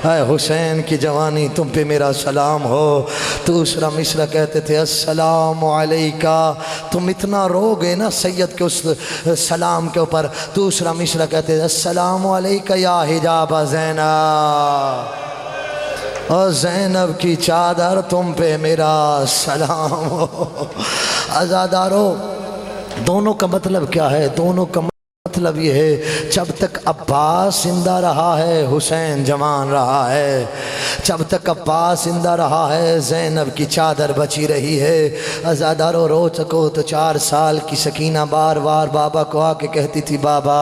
A: اے حسین کی جوانی تم پہ میرا سلام ہو۔ دوسرا مصرع کہتے تھے السلام علیکہ، تم اتنا رو گے نا سید کے اس سلام کے اوپر۔ دوسرا مصرع کہتے تھے السلام علیکہ یا حجاب زینب، اور زینب کی چادر تم پہ میرا سلام ہو۔ عزادارو دونوں کا مطلب کیا ہے؟ دونوں کا مطلب یہ ہے جب تک عباس زندہ رہا ہے حسین جوان رہا ہے، جب تک عباس زندہ رہا ہے زینب کی چادر بچی رہی ہے۔ عزادارو رو سکو تو 4 سال کی سکینہ بار بار بابا کو آ کے کہتی تھی بابا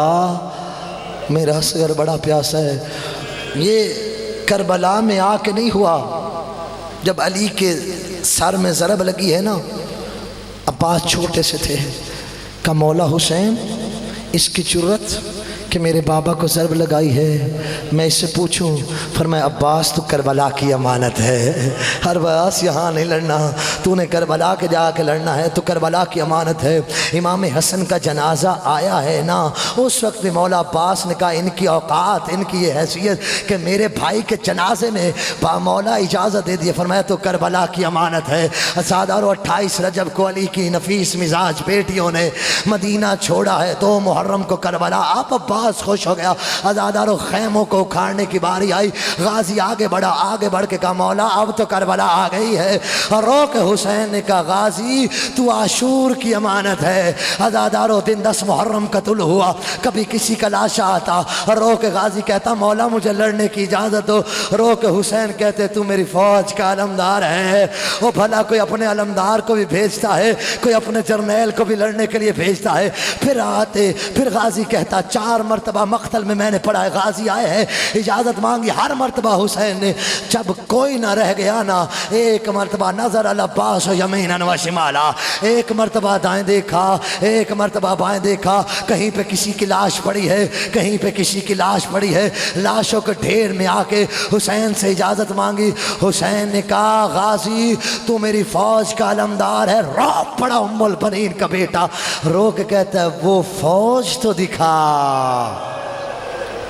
A: میرا اصغر بڑا پیاسا ہے۔ یہ کربلا میں آ کے نہیں ہوا، جب علی کے سر میں ضرب لگی ہے نا، عباس چھوٹے سے تھے، کہ مولا حسین اس کی جرت کہ میرے بابا کو ضرب لگائی ہے، میں اس سے پوچھوں؟ فرمایا عباس تو کربلا کی امانت ہے، عباس یہاں نہیں لڑنا، تو نے کربلا کے جا کے لڑنا ہے، تو کربلا کی امانت ہے۔ امام حسن کا جنازہ آیا ہے نا، اس وقت بھی مولا عباس نے کہا ان کی اوقات، ان کی یہ حیثیت کہ میرے بھائی کے جنازے میں مولا اجازت دے دی، فرمایا تو کربلا کی امانت ہے۔ عزادارو 28 رجب کو علی کی نفیس مزاج بیٹیوں نے مدینہ چھوڑا ہے، 2 محرم کو کربلا۔ آپ عباس خوش ہو گیا، عزادارو خیموں کو اکھاڑنے کی باری آئی، غازی آگے بڑھا، آگے بڑھ کے کہا مولا اب تو کربلا آ گئی ہے۔ رو کے حسین نے کہا غازی تو عاشور کی امانت ہے۔ عزادارو دن 10 محرم کا طلوع ہوا، کبھی کسی کا لاشا آتا، رو کے غازی کہتا مولا مجھے لڑنے کی اجازت دو، رو کے حسین کہتے تو میری فوج کا علمدار ہے۔ وہ بھلا کوئی اپنے علمدار کو بھی بھیجتا ہے، کوئی اپنے جرنیل کو بھی لڑنے کے لیے بھیجتا ہے۔ پھر آتے، پھر غازی کہتا 4 مرتبہ مقتل میں میں نے پڑھا ہے، غازی آئے ہیں اجازت مانگی، ہر مرتبہ حسین نے جب کوئی نہ رہ گیا نا، ایک مرتبہ نظر العباس و یمینا و شمالا، ایک مرتبہ دائیں دیکھا، ایک مرتبہ بائیں دیکھا، کہیں پہ کسی کی لاش پڑی ہے، کہیں پہ کسی کی لاش پڑی ہے، لاشوں کے ڈھیر میں آ کے حسین سے اجازت مانگی۔ حسین نے کہا غازی تو میری فوج کا علمدار ہے، رو پڑا ام البنین کا بیٹا، رو کے کہتا ہے وہ فوج تو دکھا،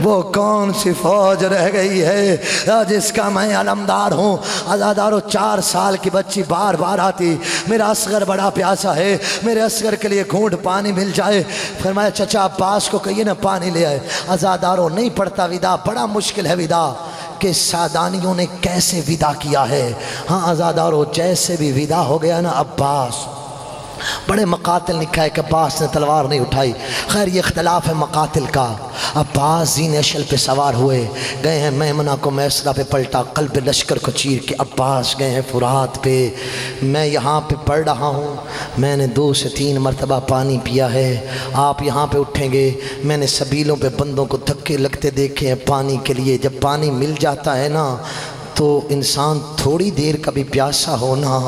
A: وہ کون سی فوج رہ گئی ہے جس کا میں علمدار ہوں۔ عزادارو 4 سال کی بچی بار بار آتی، میرا اصغر بڑا پیاسا ہے، میرے اصغر کے لیے گھونٹ پانی مل جائے۔ فرمایا چچا عباس کو کہیے نا پانی لے آئے۔ عزادارو نہیں پڑتا ودا، بڑا مشکل ہے ودا کہ سادانیوں نے کیسے ودا کیا ہے۔ ہاں عزادارو جیسے بھی ودا ہو گیا نا، عباس بڑے مقاتل لکھا ہے کہ عباس نے تلوار نہیں اٹھائی، خیر یہ اختلاف ہے مقاتل کا۔ عباس زین اشل پہ سوار ہوئے، گئے ہیں میمنہ کو میسرہ پہ پلٹا، قلب لشکر کو چیر کے عباس گئے ہیں فرات پہ۔ میں یہاں پہ پڑھ رہا ہوں، میں نے 2 سے 3 مرتبہ پانی پیا ہے، آپ یہاں پہ اٹھیں گے، میں نے سبیلوں پہ بندوں کو دھکے لگتے دیکھے ہیں پانی کے لیے۔ جب پانی مل جاتا ہے نا تو انسان تھوڑی دیر کا بھی پیاسا ہونا،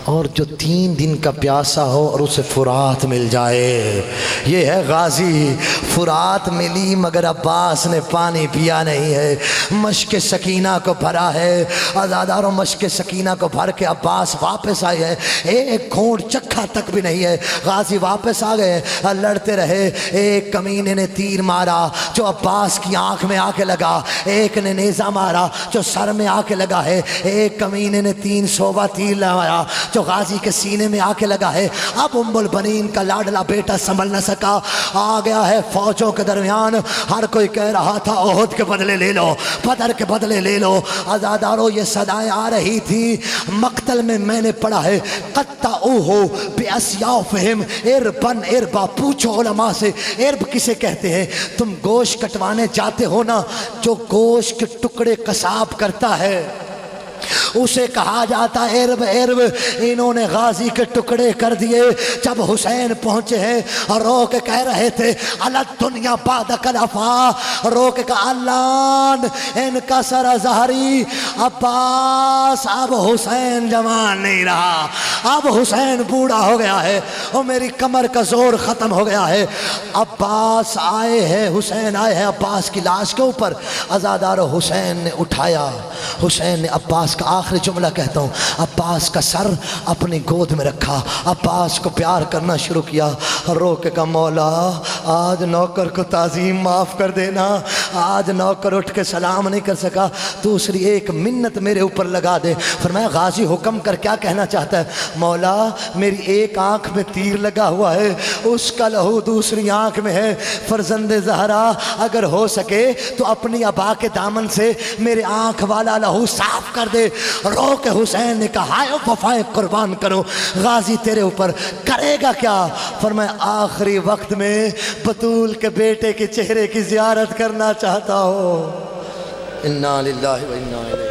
A: اور جو 3 دن کا پیاسا ہو اور اسے فرات مل جائے، یہ ہے غازی۔ فرات ملی مگر عباس نے پانی پیا نہیں ہے، مشک سکینہ کو بھرا ہے۔ عزاداروں مشک سکینہ کو بھر کے عباس واپس آئے ہیں، ایک گھونٹ چکھا تک بھی نہیں ہے۔ غازی واپس آ گئے، لڑتے رہے۔ ایک کمینے نے تیر مارا جو عباس کی آنکھ میں آ کے لگا، ایک نے نیزہ مارا جو سر میں آ کے لگا ہے، ایک کمینے نے 3 صوبہ تیر لگایا جو غازی کے سینے میں آ کے لگا ہے۔ اب ام البنین کا لاڈلا بیٹا سنبھل نہ سکا، آ گیا ہے فوجوں کے درمیان۔ ہر کوئی کہہ رہا تھا احد کے بدلے لے لو، بدر کے بدلے لے لو۔ عزادارو یہ صدائیں آ رہی تھی مقتل میں، میں نے پڑھا ہے قطعوہ باسیافہم اربن اربا۔ پوچھو علماء سے ارب کسے کہتے ہیں؟ تم گوشت کٹوانے جاتے ہو نا، جو گوشت کے ٹکڑے قصاب کرتا ہے اسے کہا جاتا ہے ارب ارب۔ انہوں نے غازی کے ٹکڑے کر دیے۔ جب حسین پہنچے ہیں اور رو کے کہہ رہے تھے الگ دنیا بعد کلفا، رو کے کہا اللہ ان کا سر ظہری عباس۔ اب حسین جوان نہیں رہا، اب حسین بوڑھا ہو گیا ہے، اور میری کمر کا زور ختم ہو گیا ہے۔ عباس آئے ہیں، حسین آئے ہیں عباس کی لاش کے اوپر۔ عزادارو حسین نے اٹھایا، حسین نے عباس کا آخری جملہ کہتا ہوں، عباس کا سر اپنی گود میں رکھا، عباس کو پیار کرنا شروع کیا، رو کے کہا مولا آج نوکر کو تعظیم معاف کر دینا، آج نوکر اٹھ کے سلام نہیں کر سکا، دوسری ایک منت میرے اوپر لگا دے۔ فرمایا غازی حکم کر، کیا کہنا چاہتا ہے؟ مولا میری ایک آنکھ میں تیر لگا ہوا ہے، اس کا لہو دوسری آنکھ میں ہے، فرزند زہرا اگر ہو سکے تو اپنی ابا کے دامن سے میرے آنکھ والا لہو صاف کر دے۔ رو کے حسین نے کہا ہائے وفائے قربان کرو، غازی تیرے اوپر کرے گا کیا؟ فرمایا آخری وقت میں بطول کے بیٹے کے چہرے کی زیارت کرنا چاہتا ہو۔ انا للہ و انا الیہ